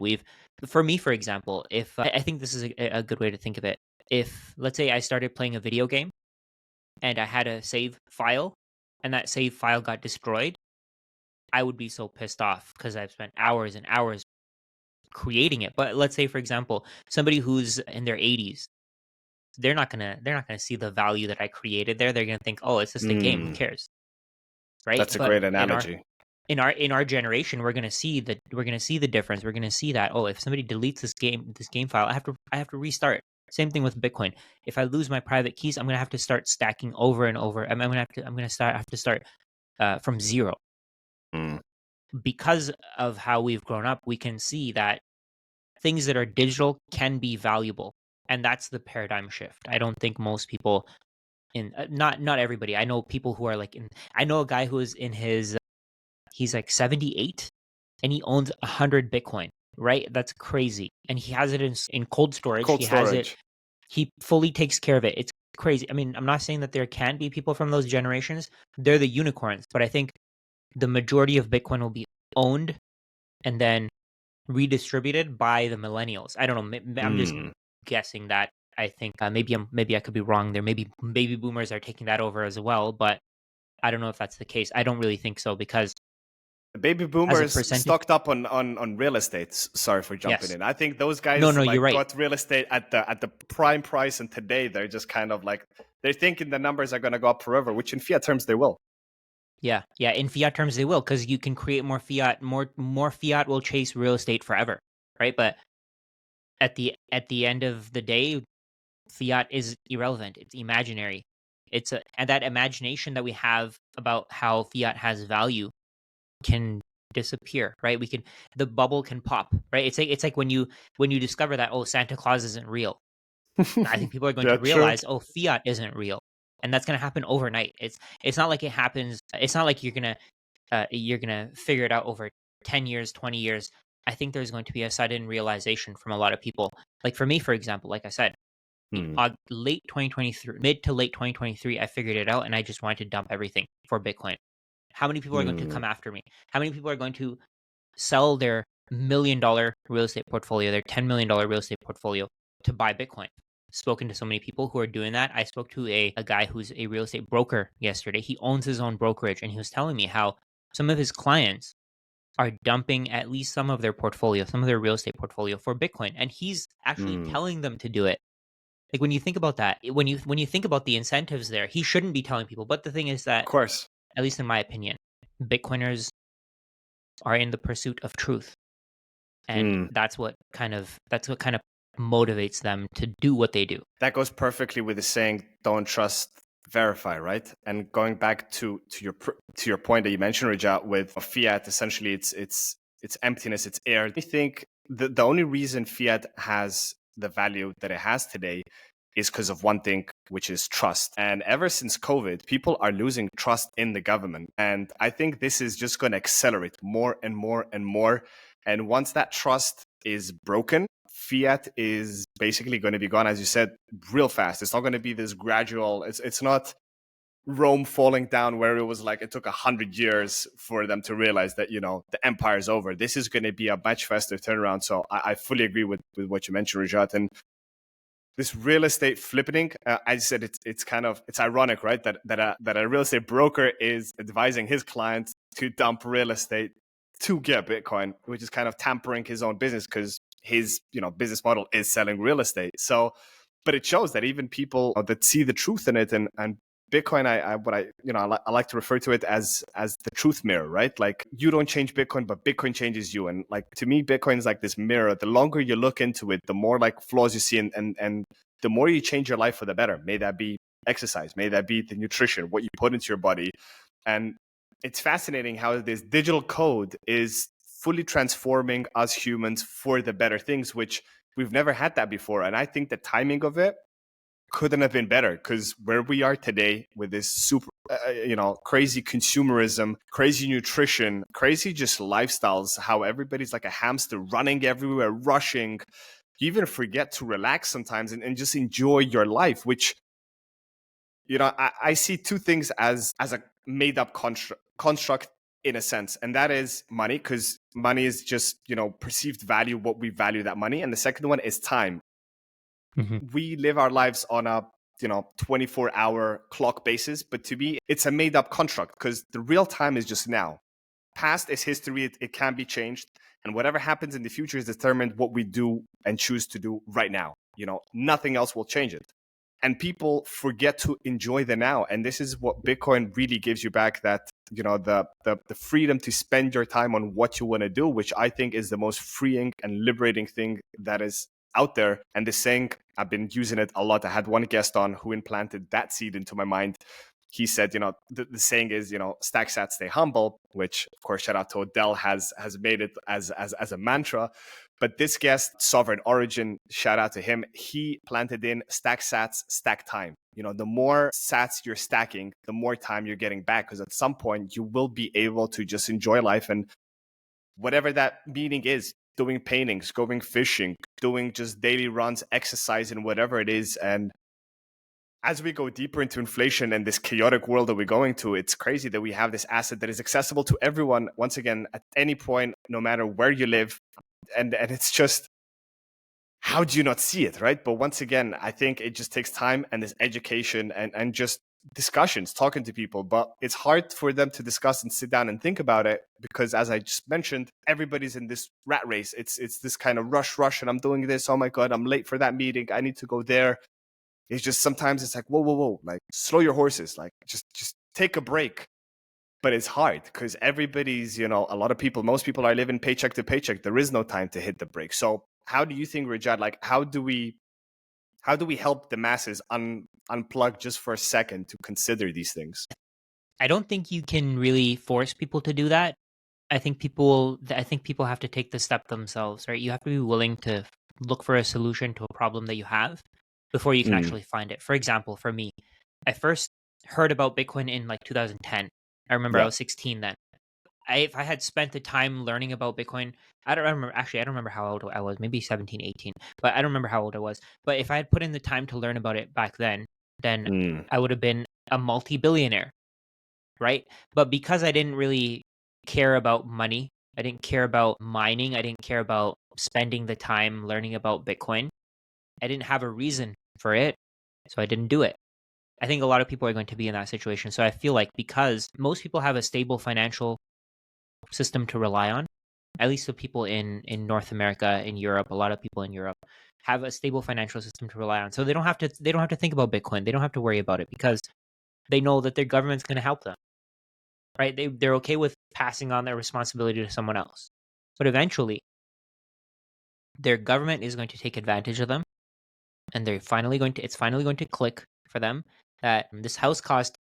For me, for example, if I think this is a good way to think of it. If, let's say, I started playing a video game and I had a save file and that save file got destroyed, I would be so pissed off because I've spent hours and hours creating it. But let's say, for example, somebody who's in their 80s, they're not gonna see the value that I created there. They're gonna think, oh, it's just a game. Who cares? Right? That's a great analogy. In our generation, we're gonna see the difference. We're gonna see that, oh, if somebody deletes this game file, I have to restart. Same thing with Bitcoin. If I lose my private keys, I'm gonna have to start stacking over and over. I'm gonna have to start from zero. Because of how we've grown up, we can see that things that are digital can be valuable, and that's the paradigm shift. I don't think most people not everybody. I know people who are like I know a guy who is in his he's like 78 and he owns 100 Bitcoin, right? That's crazy. And he has it in cold storage. Has it. He fully takes care of it. It's crazy. I'm not saying that there can't be people from those generations. They're the unicorns, but I think the majority of Bitcoin will be owned and then redistributed by the millennials. I don't know. I'm just guessing that. I think maybe I could be wrong there. Maybe baby boomers are taking that over as well, but I don't know if that's the case. I don't really think so because the baby boomers stocked up on real estate. Sorry for jumping in. I think those guys you're right. got real estate at the prime price, and today they're just kind of like they're thinking the numbers are going to go up forever, which in fiat terms they will. Yeah. In fiat terms they will, because you can create more fiat. More fiat will chase real estate forever, right? But at the end of the day, fiat is irrelevant. It's imaginary. And that imagination that we have about how fiat has value can disappear, right? The bubble can pop, right? It's like when you discover that, oh, Santa Claus isn't real. I think people are going to realize, true. Oh, fiat isn't real, and that's going to happen overnight. It's not like it happens. It's not like you're gonna figure it out over 10 years, 20 years. I think there's going to be a sudden realization from a lot of people. Like for me, for example, like I said, late 2023, mid to late 2023, I figured it out, and I just wanted to dump everything for Bitcoin. How many people are going to come after me? How many people are going to sell their $1 million real estate portfolio, their $10 million real estate portfolio to buy Bitcoin? Spoken to so many people who are doing that. I spoke to a guy who's a real estate broker yesterday. He owns his own brokerage, and he was telling me how some of his clients are dumping at least some of their portfolio, some of their real estate portfolio for Bitcoin, and he's actually telling them to do it. Like when you think about that, when you think about the incentives there, he shouldn't be telling people. But the thing is that, of course, at least in my opinion, Bitcoiners are in the pursuit of truth, and Mm. that's what kind of motivates them to do what they do. That goes perfectly with the saying, "Don't trust, verify," right? And going back to your point that you mentioned, Rajat, with fiat, essentially it's emptiness, it's air. I think the only reason fiat has the value that it has today is because of one thing, which is trust. And ever since COVID, people are losing trust in the government, and I think this is just going to accelerate more and more and more. And once that trust is broken, fiat is basically going to be gone, as you said, real fast. It's not going to be this gradual. It's not Rome falling down where it was like it took 100 years for them to realize that the empire's over. This is going to be a much faster turnaround. So I fully agree with what you mentioned, Rajat. And this real estate flipping, I said it's ironic, right? That a real estate broker is advising his clients to dump real estate to get Bitcoin, which is kind of tampering his own business because his business model is selling real estate. So, but it shows that even people that see the truth in it, and Bitcoin, I like to refer to it as the truth mirror, right? Like, you don't change Bitcoin, but Bitcoin changes you. And like, to me, Bitcoin is like this mirror. The longer you look into it, the more like flaws you see, and the more you change your life for the better. May that be exercise, may that be the nutrition, what you put into your body. And it's fascinating how this digital code is fully transforming us humans for the better things, which we've never had that before. And I think the timing of it couldn't have been better, because where we are today with this super, crazy consumerism, crazy nutrition, crazy just lifestyles, how everybody's like a hamster running everywhere, rushing. You even forget to relax sometimes and just enjoy your life, which, I see two things as a made up construct in a sense, and that is money, because money is just, perceived value, what we value that money. And the second one is time. We live our lives on a 24-hour clock basis, but to me it's a made up construct, because the real time is just now. Past is history, it can be changed, and whatever happens in the future is determined what we do and choose to do right now. Nothing else will change it. And people forget to enjoy the now, and this is what Bitcoin really gives you back, that the freedom to spend your time on what you want to do, which I think is the most freeing and liberating thing that is out there. And the saying, I've been using it a lot. I had one guest on who implanted that seed into my mind. He said, the saying is, stack sat, stay humble, which of course, shout out to Odell, has made it as a mantra. But this guest, Sovereign Origin, shout out to him, he planted in stack sats, stack time. The more sats you're stacking, the more time you're getting back, because at some point you will be able to just enjoy life, and whatever that meaning is, doing paintings, going fishing, doing just daily runs, exercising, whatever it is. And as we go deeper into inflation and this chaotic world that we're going to, it's crazy that we have this asset that is accessible to everyone, once again, at any point, no matter where you live. And it's just, how do you not see it, right? But once again, I think it just takes time and this education and just discussions, talking to people. But it's hard for them to discuss and sit down and think about it, because as I just mentioned, everybody's in this rat race. It's this kind of rush, and I'm doing this. Oh my God, I'm late for that meeting. I need to go there. It's just, sometimes it's like, whoa, like, slow your horses, like just take a break. But it's hard because everybody's, a lot of people, most people are living paycheck to paycheck. There is no time to hit the break. So how do you think, Rajat, like, how do we help the masses unplug just for a second to consider these things? I don't think you can really force people to do that. I think people have to take the step themselves, right? You have to be willing to look for a solution to a problem that you have before you can actually find it. For example, for me, I first heard about Bitcoin in like 2010. I remember I was 16 then. If I had spent the time learning about Bitcoin, I don't remember how old I was, maybe 17, 18, but I don't remember how old I was. But if I had put in the time to learn about it back then I would have been a multi-billionaire, right? But because I didn't really care about money, I didn't care about mining, I didn't care about spending the time learning about Bitcoin, I didn't have a reason for it, so I didn't do it. I think a lot of people are going to be in that situation. So I feel like because most people have a stable financial system to rely on, at least the people in North America, in Europe, a lot of people in Europe have a stable financial system to rely on. So they don't have to think about Bitcoin. They don't have to worry about it because they know that their government's going to help them. right? They're okay with passing on their responsibility to someone else. But eventually, their government is going to take advantage of them, and it's finally going to click for them that this house cost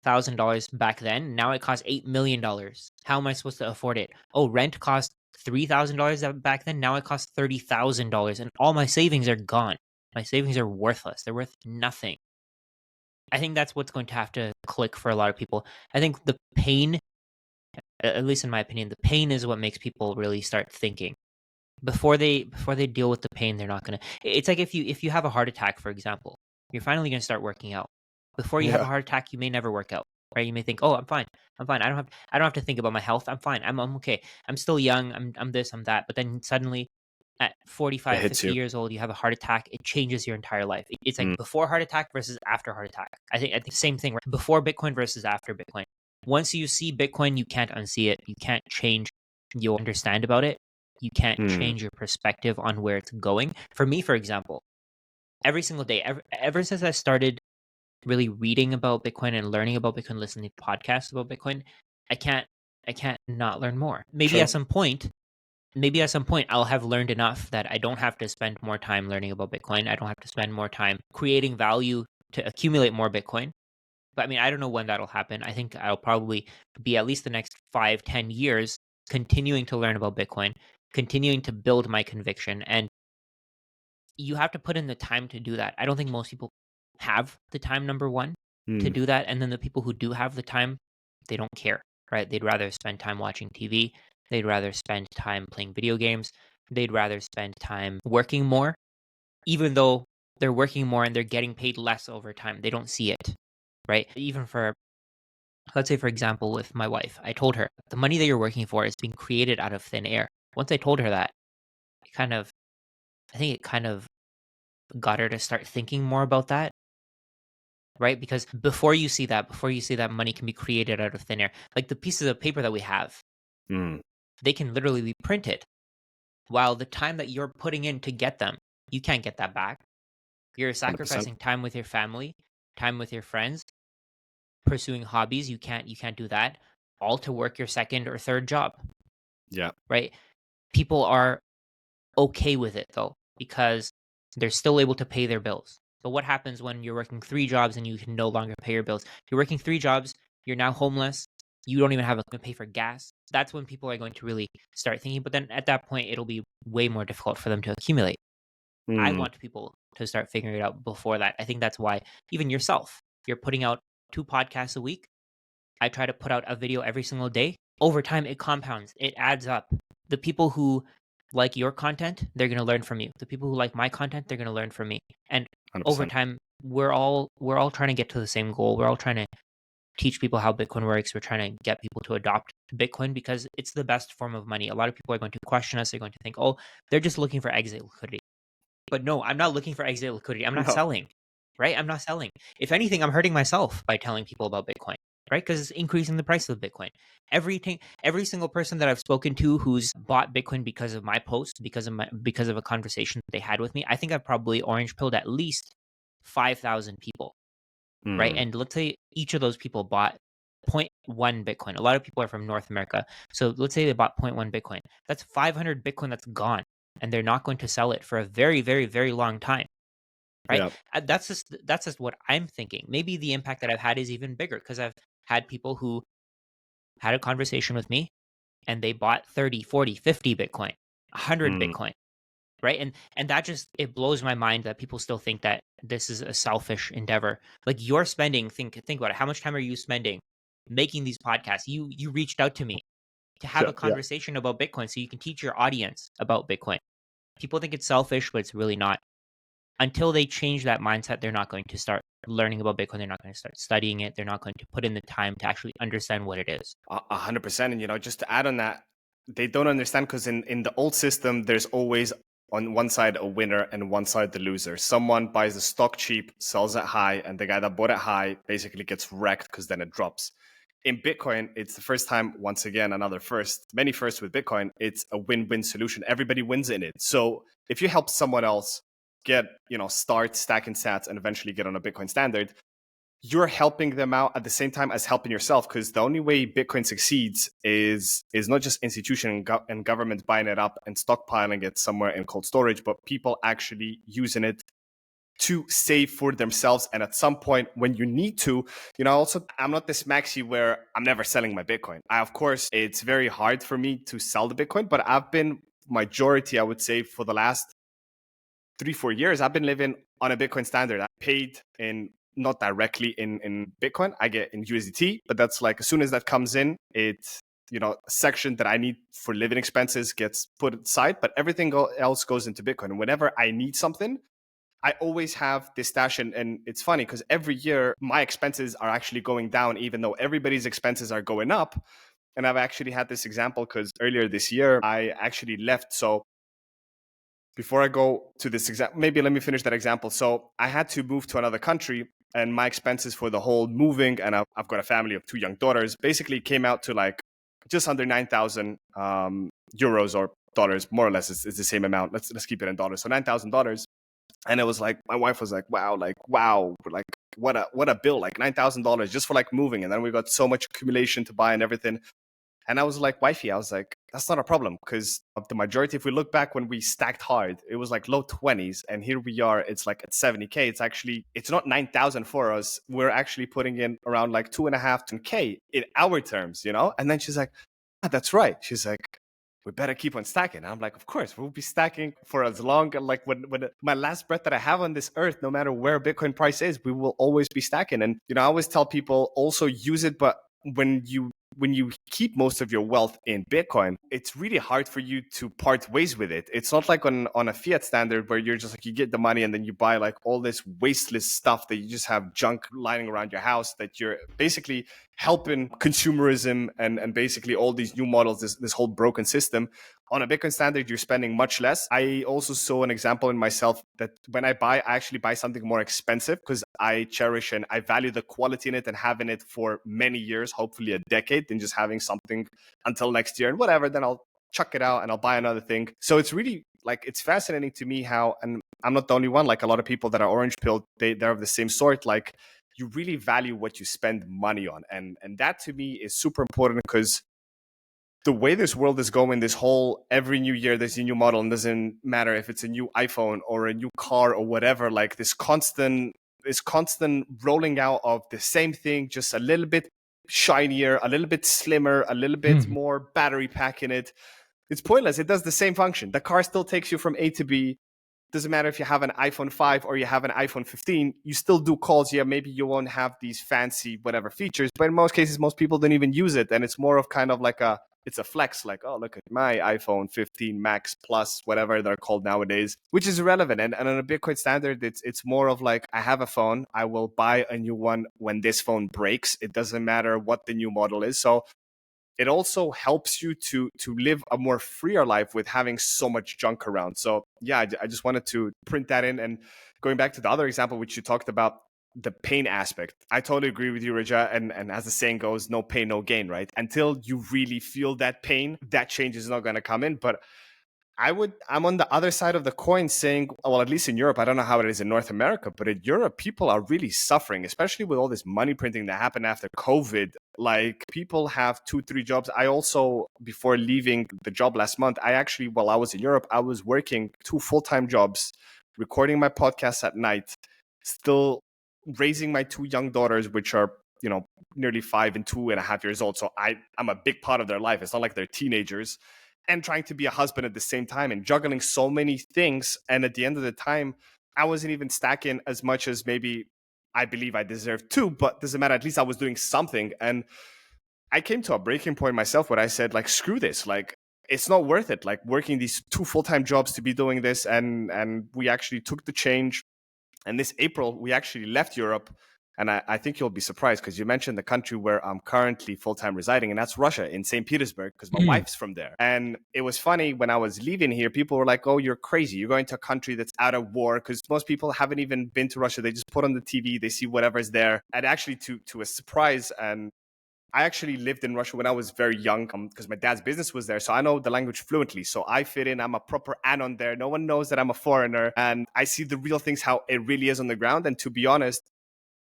$1,000 back then. Now it costs $8 million. How am I supposed to afford it? Oh, rent cost $3,000 back then. Now it costs $30,000, and all my savings are gone. My savings are worthless. They're worth nothing. I think that's what's going to have to click for a lot of people. I think the pain, at least in my opinion, the pain is what makes people really start thinking. Before they deal with the pain, they're not gonna. It's like if you have a heart attack, for example, you're finally gonna start working out. Before you have a Yeah. heart attack, you may never work out, right? You may think, oh, I'm fine. I don't have to think about my health. I'm fine. I'm okay. I'm still young. I'm this. I'm that. But then suddenly, at It 45, hits 50 you. years old, you have a heart attack. It changes your entire life. It's like Mm. before heart attack versus after heart attack. I think same thing. Right? Before Bitcoin versus after Bitcoin. Once you see Bitcoin, you can't unsee it. You can't change your understand about it. You can't Mm. change your perspective on where it's going. For me, for example, every single day, ever since I started really reading about Bitcoin and learning about Bitcoin, listening to podcasts about Bitcoin, I can't not learn more. Maybe at True. some point, I'll have learned enough that I don't have to spend more time learning about Bitcoin. I don't have to spend more time creating value to accumulate more Bitcoin. But I mean, I don't know when that'll happen. I think I'll probably be at least the next 5-10 years continuing to learn about Bitcoin, continuing to build my conviction. And you have to put in the time to do that. I don't think most people have the time, number one, to Mm. do that. And then the people who do have the time, they don't care, right? They'd rather spend time watching TV. They'd rather spend time playing video games. They'd rather spend time working more, even though they're working more and they're getting paid less over time. They don't see it, right? Even for, let's say, for example, with my wife, I told her the money that you're working for is being created out of thin air. Once I told her that, it kind of, I think it kind of got her to start thinking more about that, right? Because before you see that money can be created out of thin air, like the pieces of paper that we have, Mm. they can literally be printed. While the time that you're putting in to get them, you can't get that back. You're 100%. sacrificing time with your family, time with your friends, pursuing hobbies. You can't do that all to work your second or third job, Yeah. right? People are okay with it though, because they're still able to pay their bills. So what happens when you're working 3 jobs and you can no longer pay your bills? You're working 3 jobs, you're now homeless, you don't even have to pay for gas. That's when people are going to really start thinking. But then at that point, it'll be way more difficult for them to accumulate. I Mm. want people to start figuring it out before that. I think that's why even yourself, you're putting out 2 podcasts a week. I try to put out a video every single day. Over time, it compounds, it adds up. The people who like your content, they're going to learn from you. The people who like my content, they're going to learn from me. And over 100%. time, we're all trying to get to the same goal. We're all trying to teach people how Bitcoin works. We're trying to get people to adopt Bitcoin because it's the best form of money. A lot of people are going to question us. They're going to think, oh, they're just looking for exit liquidity. But no, I'm not looking for exit liquidity. I'm not No. selling, right? I'm not selling. If anything, I'm hurting myself by telling people about Bitcoin, right? Because it's increasing the price of Bitcoin. Every single person that I've spoken to who's bought Bitcoin because of my post, because of a conversation that they had with me, I think I've probably orange pilled at least 5,000 people, right? Mm. And let's say each of those people bought zero point 0.1 Bitcoin. A lot of people are from North America. So let's say they bought 0.1 Bitcoin. That's 500 Bitcoin that's gone. And they're not going to sell it for a very, very, very long time, right? Yeah. That's just what I'm thinking. Maybe the impact that I've had is even bigger because I've had people who had a conversation with me and they bought 30, 40, 50 Bitcoin, 100 Mm. Bitcoin, right? And that just, it blows my mind that people still think that this is a selfish endeavor. Like you're spending, think about it. How much time are you spending making these podcasts? You reached out to me to have Yeah. a Yeah. conversation about Bitcoin so you can teach your audience about Bitcoin. People think it's selfish, but it's really not. Until they change that mindset, they're not going to start learning about Bitcoin. They're not going to start studying it. They're not going to put in the time to actually understand what it is. 100%. And just to add on that, they don't understand because in the old system, there's always on one side a winner and one side the loser. Someone buys the stock cheap, sells it high, and the guy that bought it high basically gets wrecked because then it drops. In Bitcoin, it's the first time, once again, another first, many firsts with Bitcoin, it's a win-win solution. Everybody wins in it. So if you help someone else get, start stacking sats and eventually get on a Bitcoin standard, you're helping them out at the same time as helping yourself, because the only way Bitcoin succeeds is not just institution and government buying it up and stockpiling it somewhere in cold storage, but people actually using it to save for themselves. And at some point when you need to, also, I'm not this maxi where I'm never selling my Bitcoin. Of course, it's very hard for me to sell the Bitcoin, but I've been majority, I would say, for the last 3-4 years, I've been living on a Bitcoin standard. I paid in not directly in Bitcoin. I get in USDT, but that's like, as soon as that comes in, it's, a section that I need for living expenses gets put aside, but everything else goes into Bitcoin. And whenever I need something, I always have this stash. And it's funny because every year my expenses are actually going down, even though everybody's expenses are going up. And I've actually had this example because earlier this year, I actually left. So before I go to this example, maybe let me finish that example. So I had to move to another country, and my expenses for the whole moving, and I've got a family of 2 young daughters, basically came out to like just under 9,000 euros or dollars, more or less. It's the same amount. Let's keep it in dollars. So $9,000. And it was like, my wife was like, wow, like what a bill, like $9,000 just for like moving. And then we got so much accumulation to buy and everything. And I was like, wifey, I was like, that's not a problem, because the majority, if we look back when we stacked hard, it was like low 20s. And here we are, it's like at 70K. It's not 9,000 for us. We're actually putting in around like 2.5K in our terms, And then she's like, that's right. She's like, we better keep on stacking. And I'm like, of course, we'll be stacking for as long. Like when my last breath that I have on this earth, no matter where Bitcoin price is, we will always be stacking. And, I always tell people also use it, but when you keep most of your wealth in Bitcoin, it's really hard for you to part ways with it. It's not like on a fiat standard where you're just like, you get the money and then you buy like all this wasteless stuff that you just have junk lying around your house, that you're basically helping consumerism and basically all these new models, this whole broken system. On a Bitcoin standard, you're spending much less. I also saw an example in myself that when I actually buy something more expensive because I cherish and I value the quality in it and having it for many years, hopefully a decade, than just having something until next year and whatever, then I'll chuck it out and I'll buy another thing. So it's really like, it's fascinating to me how, and I'm not the only one, like a lot of people that are orange pilled, they're of the same sort. Like, you really value what you spend money on. And that to me is super important, because the way this world is going, this whole every new year there's a new model, and doesn't matter if it's a new iPhone or a new car or whatever, like this constant rolling out of the same thing, just a little bit shinier, a little bit slimmer, a little bit more battery pack in it. It's pointless. It does the same function. The car still takes you from A to B. Doesn't matter if you have an iPhone 5 or you have an iPhone 15, you still do calls. Yeah, maybe you won't have these fancy whatever features, but in most cases, most people don't even use it. And it's more of kind of like it's a flex, like, oh, look at my iPhone 15 Max Plus, whatever they're called nowadays, which is irrelevant. And on a Bitcoin standard, it's more of like, I have a phone, I will buy a new one when this phone breaks. It doesn't matter what the new model is. So it also helps you to live a more freer life with having so much junk around. So yeah, I just wanted to print that in. And going back to the other example, which you talked about, the pain aspect, I totally agree with you, Raja. And as the saying goes, no pain, no gain, right? Until you really feel that pain, that change is not going to come in. But I'm on the other side of the coin saying, well, at least in Europe, I don't know how it is in North America, but in Europe, people are really suffering, especially with all this money printing that happened after COVID. Like, people have 2-3 jobs. I also, before leaving the job last month, while I was in Europe, I was working 2 full-time jobs, recording my podcast at night, still raising my 2 young daughters, which are, nearly 5 and 2.5 years old. So I'm a big part of their life. It's not like they're teenagers. And trying to be a husband at the same time and juggling so many things. And at the end of the time, I wasn't even stacking as much as maybe I believe I deserved to, but doesn't matter. At least I was doing something. And I came to a breaking point myself where I said, like, screw this. Like, it's not worth it. Like, working these 2 full-time jobs to be doing this. And we actually took the change. And this April, we actually left Europe. And I think you'll be surprised, because you mentioned the country where I'm currently full-time residing, and that's Russia, in St. Petersburg, because my wife's from there. And it was funny, when I was leaving here, people were like, oh, you're crazy. You're going to a country that's out of war, because most people haven't even been to Russia. They just put on the TV, they see whatever's there. And actually, to a surprise, and I actually lived in Russia when I was very young, because my dad's business was there. So I know the language fluently. So I fit in. I'm a proper anon there. No one knows that I'm a foreigner. And I see the real things, how it really is on the ground. And to be honest,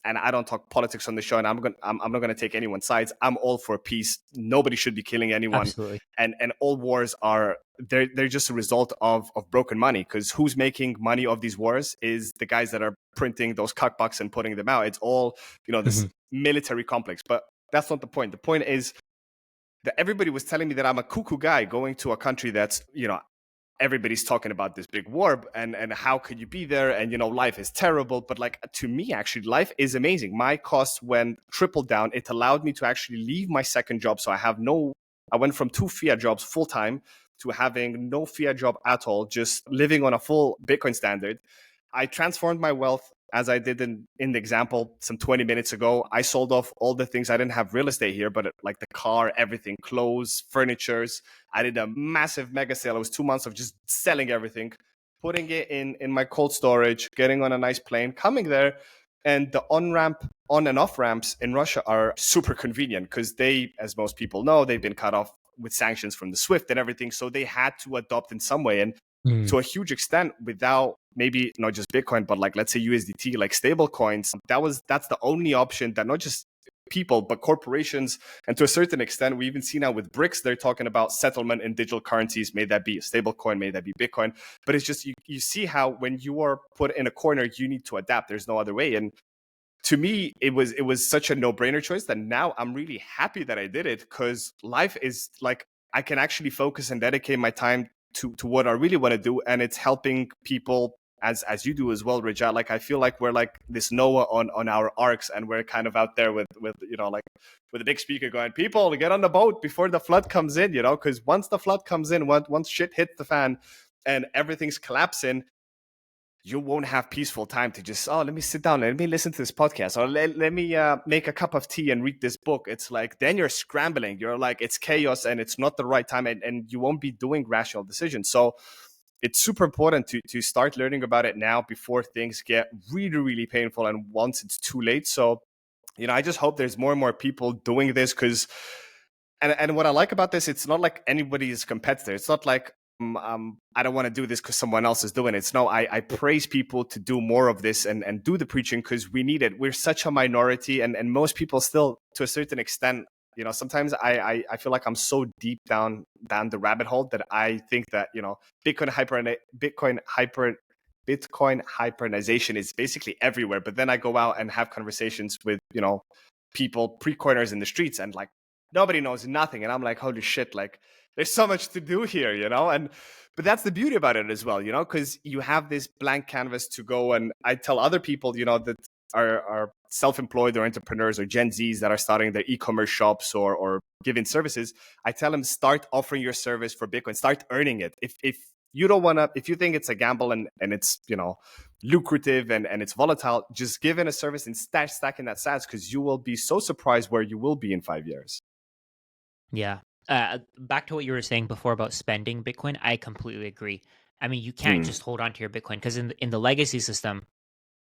and I don't talk politics on the show, and I'm not going to take anyone's sides. I'm all for peace. Nobody should be killing anyone. Absolutely. And all wars are they're just a result of broken money, because who's making money of these wars is the guys that are printing those bucks and putting them out. It's all, this military complex. But that's not the point. The point is that everybody was telling me that I'm a cuckoo guy going to a country that's, everybody's talking about this big war, and how could you be there, and life is terrible. But like, to me, actually, life is amazing. My costs went tripled down. It allowed me to actually leave my second job, so I went from 2 Fiat jobs full time to having no Fiat job at all, just living on a full Bitcoin standard. I transformed my wealth, as I did in the example some 20 minutes ago. I sold off all the things. I didn't have real estate here, but like the car, everything, clothes, furnitures. I did a massive mega sale. It was 2 months of just selling everything, putting it in my cold storage, getting on a nice plane, coming there. And the on and off ramps in Russia are super convenient, because they, as most people know, they've been cut off with sanctions from the SWIFT and everything. So they had to adopt in some way. And to a huge extent, without maybe not just Bitcoin, but like, let's say USDT, like stable coins, that's the only option that not just people, but corporations, and to a certain extent, we even see now with BRICS, they're talking about settlement in digital currencies. May that be a stable coin, may that be Bitcoin. But it's just, you see how when you are put in a corner, you need to adapt. There's no other way. And to me, it was such a no-brainer choice that now I'm really happy that I did it, because life is like, I can actually focus and dedicate my time to what I really want to do, and it's helping people as you do as well, Rajat. Like, I feel like we're like this Noah on our arcs, and we're kind of out there with like with a big speaker going, people, get on the boat before the flood comes in, because once the flood comes in, once shit hits the fan and everything's collapsing, you won't have peaceful time to just, let me sit down, let me listen to this podcast, or let me make a cup of tea and read this book. It's like, then you're scrambling. You're like, it's chaos and it's not the right time, and you won't be doing rational decisions. So it's super important to start learning about it now before things get really, really painful and once it's too late. So, I just hope there's more and more people doing this, because, and what I like about this, it's not like anybody is competitor. It's not like, I don't want to do this because someone else is doing it. It's no, I praise people to do more of this and do the preaching, because we need it. We're such a minority, and most people still, to a certain extent, sometimes I feel like I'm so deep down the rabbit hole that I think that, Bitcoin hyperization is basically everywhere. But then I go out and have conversations with, people, pre-coiners in the streets, and like, nobody knows nothing. And I'm like, holy shit, like, there's so much to do here, but that's the beauty about it as well, because you have this blank canvas to go. And I tell other people, that are self-employed or entrepreneurs or Gen Zs that are starting their e-commerce shops or giving services, I tell them, start offering your service for Bitcoin, start earning it. If you don't want to, if you think it's a gamble and it's, lucrative and it's volatile, just give in a service and stacking that sats, because you will be so surprised where you will be in 5 years. Yeah. Back to what you were saying before about spending Bitcoin, I completely agree. I mean, you can't just hold on to your Bitcoin, because in the legacy system,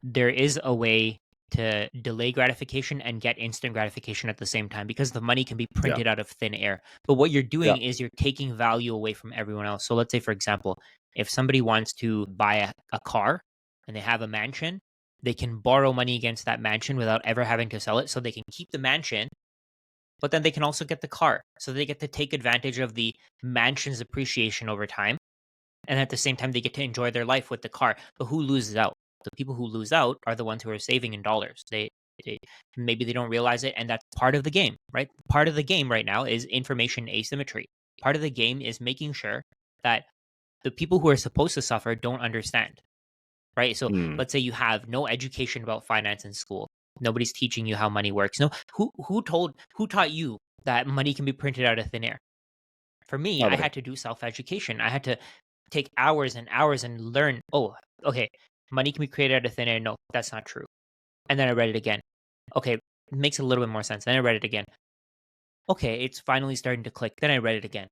there is a way to delay gratification and get instant gratification at the same time, because the money can be printed out of thin air. But what you're doing is you're taking value away from everyone else. So let's say, for example, if somebody wants to buy a car and they have a mansion, they can borrow money against that mansion without ever having to sell it. So they can keep the mansion, but then they can also get the car. So they get to take advantage of the mansion's appreciation over time. And at the same time, they get to enjoy their life with the car. But who loses out? The people who lose out are the ones who are saving in dollars. They maybe they don't realize it, and that's part of the game, right? Part of the game right now is information asymmetry. Part of the game is making sure that the people who are supposed to suffer don't understand, right? So let's say you have no education about finance in school. Nobody's teaching you how money works. No, who taught you that money can be printed out of thin air? For me, I had to do self-education. I had to take hours and hours and learn, oh, okay, money can be created out of thin air. No, that's not true. And then I read it again. Okay, it makes a little bit more sense. Then I read it again. Okay, it's finally starting to click. Then I read it again.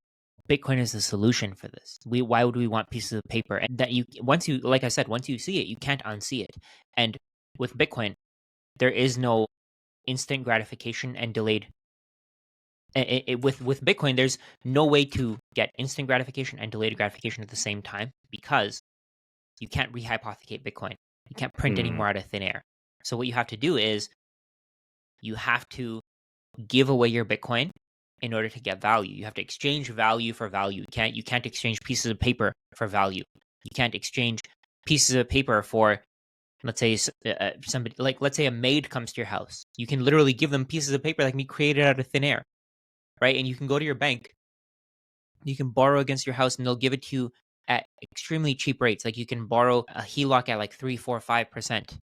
Bitcoin is the solution for this. Why would we want pieces of paper? And that once you see it, you can't unsee it. And with Bitcoin, there is no instant gratification and delayed. With Bitcoin, there's no way to get instant gratification and delayed gratification at the same time, because you can't rehypothecate Bitcoin. You can't print any more out of thin air. So what you have to do is you have to give away your Bitcoin in order to get value. You have to exchange value for value. You can't exchange pieces of paper for value. You can't exchange pieces of paper for, let's say, somebody, like, let's say a maid comes to your house. You can literally give them pieces of paper that can be created out of thin air, right? And you can go to your bank, you can borrow against your house, and they'll give it to you at extremely cheap rates. Like, you can borrow a HELOC at like 3, 4, 5%.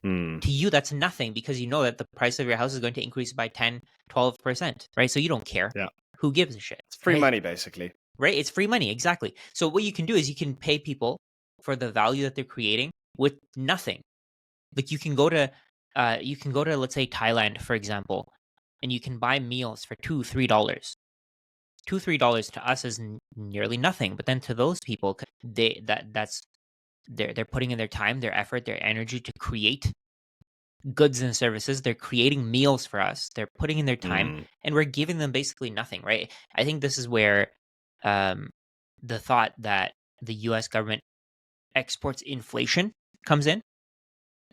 Hmm. To you, that's nothing, because you know that the price of your house is going to increase by 10, 12%, right? So you don't care. Yeah. Who gives a shit? It's free right? money, basically. Right? It's free money, exactly. So what you can do is you can pay people for the value that they're creating with nothing. Like, you can go to let's say Thailand, for example, and you can buy meals for $2, $3. $2, $3 to us is nearly nothing, but then to those people, they're putting in their time, their effort, their energy to create goods and services. They're creating meals for us. They're putting in their time, Hmm. and we're giving them basically nothing, right? I think this is where the thought that the U.S. government exports inflation comes in,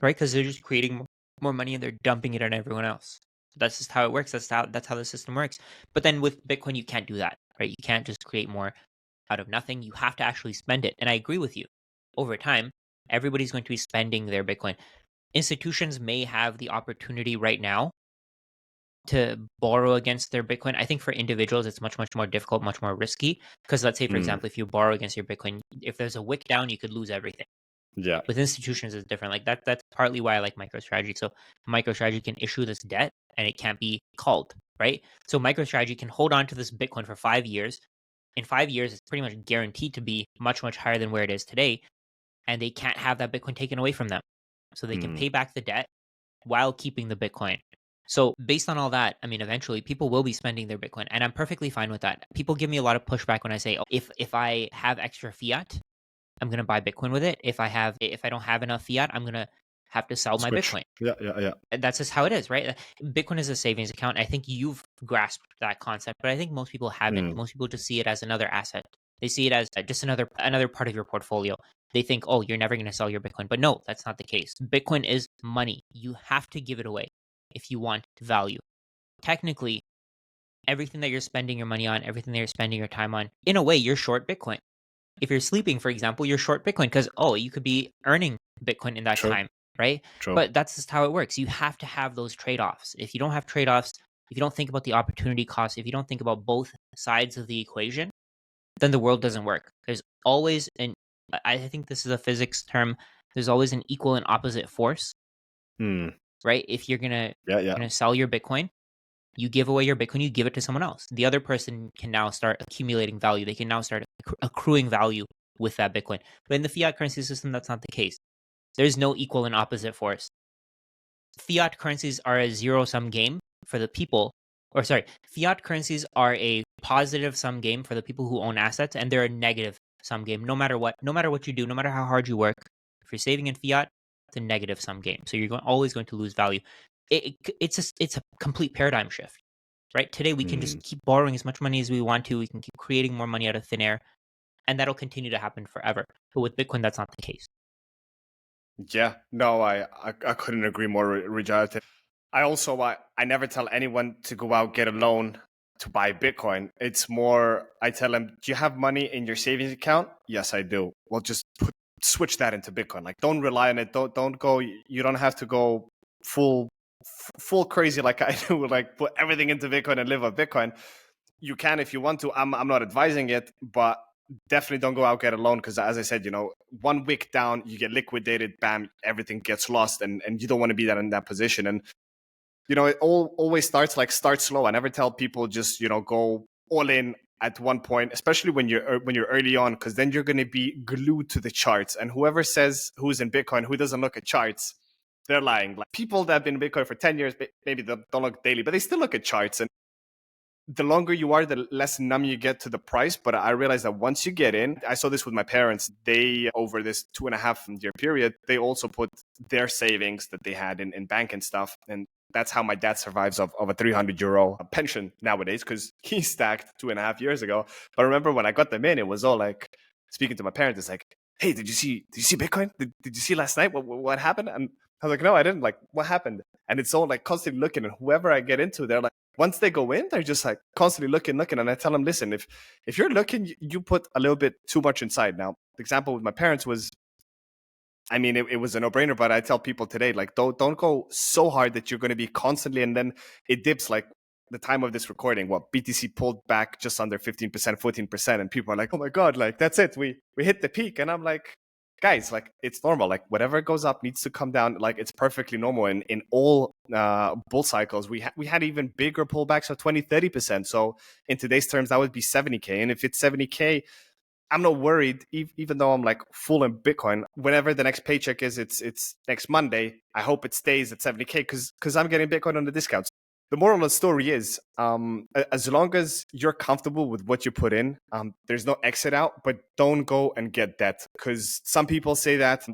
right? Because they're just creating more money and they're dumping it on everyone else. That's just how it works. That's how the system works. But then with Bitcoin, you can't do that, right? You can't just create more out of nothing. You have to actually spend it. And I agree with you. Over time, everybody's going to be spending their Bitcoin. Institutions may have the opportunity right now to borrow against their Bitcoin. I think for individuals, it's much, much more difficult, much more risky. Because let's say, for Hmm. example, if you borrow against your Bitcoin, if there's a wick down, you could lose everything. Yeah. With institutions, it's different. Like that's partly why I like MicroStrategy. So MicroStrategy can issue this debt and it can't be called, right? So MicroStrategy can hold on to this Bitcoin for 5 years. In 5 years, it's pretty much guaranteed to be much, much higher than where it is today. And they can't have that Bitcoin taken away from them. So they can Hmm. pay back the debt while keeping the Bitcoin. So based on all that, I mean, eventually people will be spending their Bitcoin, and I'm perfectly fine with that. People give me a lot of pushback when I say, oh, if I have extra fiat, I'm gonna buy Bitcoin with it. If I don't have enough fiat, I'm gonna have to sell my Switch. Bitcoin. Yeah. And that's just how it is, right? Bitcoin is a savings account. I think you've grasped that concept, but I think most people haven't. Hmm. Most people just see it as another asset. They see it as just another part of your portfolio. They think, oh, you're never going to sell your Bitcoin. But no, that's not the case. Bitcoin is money. You have to give it away if you want value. Technically, everything that you're spending your money on, everything that you're spending your time on, in a way, you're short Bitcoin. If you're sleeping, for example, you're short Bitcoin because, oh, you could be earning Bitcoin in that True. time, right? True. But that's just how it works. You have to have those trade offs. If you don't have trade offs, if you don't think about the opportunity cost, if you don't think about both sides of the equation, then the world doesn't work. There's always I think this is a physics term, there's always an equal and opposite force, Hmm. right? If you're Yeah. gonna sell your Bitcoin, you give away your Bitcoin, you give it to someone else. The other person can now start accumulating value. They can now start accruing value with that Bitcoin. But in the fiat currency system, that's not the case. There's no equal and opposite force. Fiat currencies are a zero sum game for the people, or sorry, fiat currencies are a positive sum game for the people who own assets, and they're a negative sum game. No matter what you do, no matter how hard you work, if you're saving in fiat, it's a negative sum game. So you're always going to lose value. It's a complete paradigm shift, right? Today we can Hmm. just keep borrowing as much money as we want to. We can keep creating more money out of thin air, and that'll continue to happen forever. But with Bitcoin, that's not the case. Yeah. No, I couldn't agree more, Rajat. I never tell anyone to go out get a loan to buy Bitcoin. It's more I tell them, do you have money in your savings account? Yes, I do. Well, just switch that into Bitcoin. Like, don't rely on it. Don't go. You don't have to go full crazy like I do. Like, put everything into Bitcoin and live on Bitcoin. You can if you want to. I'm not advising it, but definitely don't go out get a loan because, as I said, 1 week down, you get liquidated. Bam, everything gets lost, and you don't want to be in that position. And it always start slow. I never tell people just go all in at one point, especially when you're early on, because then you're going to be glued to the charts. And whoever says who's in Bitcoin who doesn't look at charts, they're lying. Like, people that have been in Bitcoin for 10 years, maybe they don't look daily, but they still look at charts. And the longer you are, the less numb you get to the price. But I realized that once you get in, I saw this with my parents. They, over this 2.5 year period, they also put their savings that they had in bank and stuff. And that's how my dad survives of a €300 pension nowadays, because he stacked 2.5 years ago. But I remember when I got them in, it was all like, speaking to my parents, it's like, hey, did you see Bitcoin? Did you see last night what happened? And I was like, no, I didn't. Like, what happened? And it's all like constantly looking, and whoever I get into, they're like, once they go in, they're just like constantly looking. And I tell them, listen, if you're looking, you put a little bit too much inside. Now, the example with my parents was, I mean, it was a no-brainer, but I tell people today, like, don't go so hard that you're going to be constantly, and then it dips. Like the time of this recording, what BTC pulled back just under 15%, 14%, and people are like, oh my god, like that's it, we hit the peak, and I'm like, guys, like it's normal. Like whatever goes up needs to come down. Like it's perfectly normal. And in all bull cycles, we had even bigger pullbacks of 20, 30%. So in today's terms, that would be 70K. And if it's 70K, I'm not worried, even though I'm like full in Bitcoin. Whenever the next paycheck is, it's next Monday. I hope it stays at 70K because I'm getting Bitcoin on the discounts. The moral of the story is, as long as you're comfortable with what you put in, there's no exit out. But don't go and get debt, because some people say that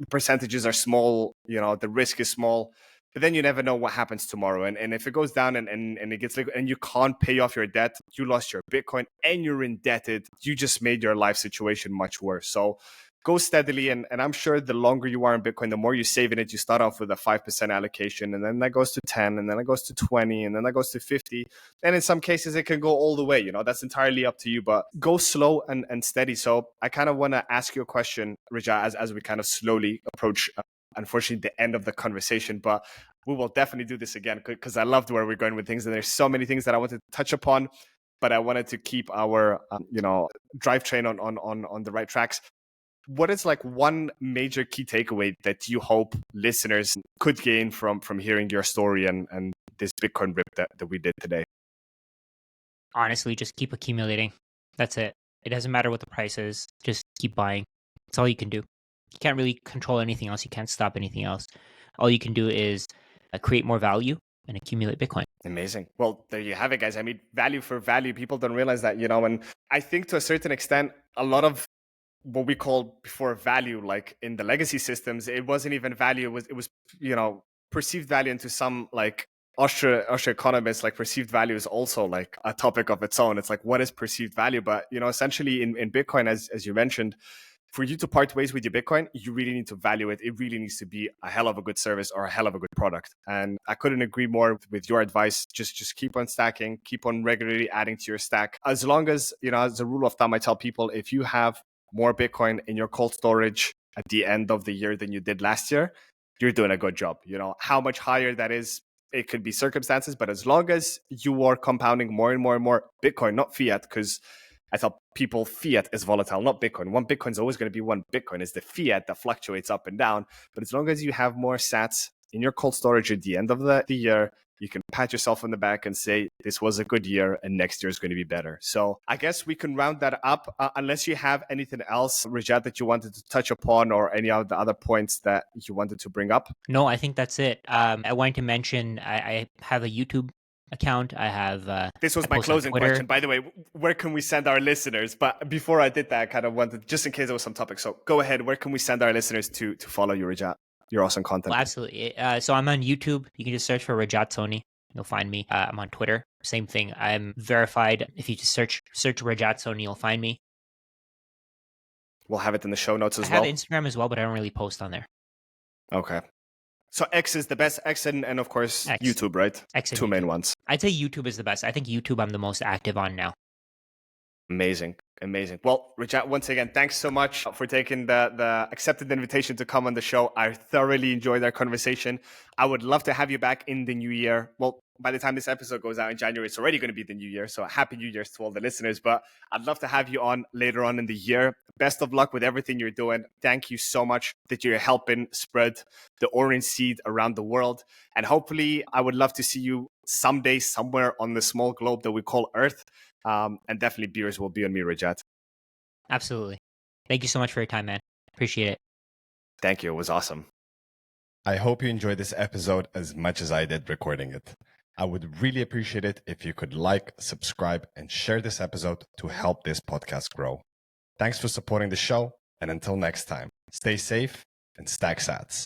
percentages are small, the risk is small. But then you never know what happens tomorrow. And if it goes down and it gets liquid and you can't pay off your debt, you lost your Bitcoin and you're indebted, you just made your life situation much worse. So go steadily. And I'm sure the longer you are in Bitcoin, the more you save in it. You start off with a 5% allocation, and then that goes to 10, and then it goes to 20, and then that goes to 50. And in some cases, it can go all the way. That's entirely up to you, but go slow and steady. So I kind of want to ask you a question, Rajat, as we kind of slowly approach unfortunately the end of the conversation, but we will definitely do this again because I loved where we're going with things, and there's so many things that I wanted to touch upon, but I wanted to keep our drivetrain on the right tracks. What is like one major key takeaway that you hope listeners could gain from hearing your story and this Bitcoin rip that we did today? Honestly, just keep accumulating. That's it. It doesn't matter what the price is. Just keep buying. That's all you can do. You can't really control anything else. You can't stop anything else. All you can do is create more value and accumulate Bitcoin. Amazing. Well, there you have it, guys. I mean, value for value. People don't realize that, and I think to a certain extent, a lot of what we called before value, like in the legacy systems, it wasn't even value. It was perceived value. Into some like Austria economists, like perceived value is also like a topic of its own. It's like, what is perceived value? But essentially in Bitcoin, as you mentioned, for you to part ways with your Bitcoin, you really need to value it. It really needs to be a hell of a good service or a hell of a good product. And I couldn't agree more with your advice. Just keep on stacking, keep on regularly adding to your stack. As long as, as a rule of thumb, I tell people, if you have more Bitcoin in your cold storage at the end of the year than you did last year, you're doing a good job. How much higher that is, it could be circumstances, but as long as you are compounding more and more and more Bitcoin, not fiat, because I tell people fiat is volatile, not Bitcoin. One Bitcoin is always going to be one Bitcoin. It's the fiat that fluctuates up and down. But as long as you have more sats in your cold storage at the end of the year, you can pat yourself on the back and say, this was a good year and next year is going to be better. So I guess we can round that up unless you have anything else, Rajat, that you wanted to touch upon or any of the other points that you wanted to bring up. No, I think that's it. I wanted to mention I have a YouTube account. I have this was my closing question, by the way. Where can we send our listeners? But before I did that, I kind of wanted, just in case there was some topic, so go ahead. Where can we send our listeners to follow you, Rajat? Your awesome content. Well, absolutely. So I'm on YouTube. You can just search for Rajat Soni. You'll find me. I'm on Twitter. Same thing. I'm verified. If you just search Rajat Soni, you'll find me. We'll have it in the show notes as well. I have Instagram as well, but I don't really post on there. Okay. So X is the best. X and of course X. YouTube, right? X and Two YouTube. Main ones. I'd say YouTube is the best. I think YouTube I'm the most active on now. Amazing. Well, Rajat, once again, thanks so much for taking the accepted invitation to come on the show. I thoroughly enjoyed our conversation. I would love to have you back in the new year. Well, by the time this episode goes out in January, it's already going to be the new year. So happy New Year's to all the listeners. But I'd love to have you on later on in the year. Best of luck with everything you're doing. Thank you so much that you're helping spread the orange seed around the world. And hopefully, I would love to see you someday somewhere on the small globe that we call Earth. And definitely beers will be on me, Rajat. Absolutely. Thank you so much for your time, man. Appreciate it. Thank you. It was awesome. I hope you enjoyed this episode as much as I did recording it. I would really appreciate it if you could like, subscribe, and share this episode to help this podcast grow. Thanks for supporting the show, and until next time, stay safe and stack sats.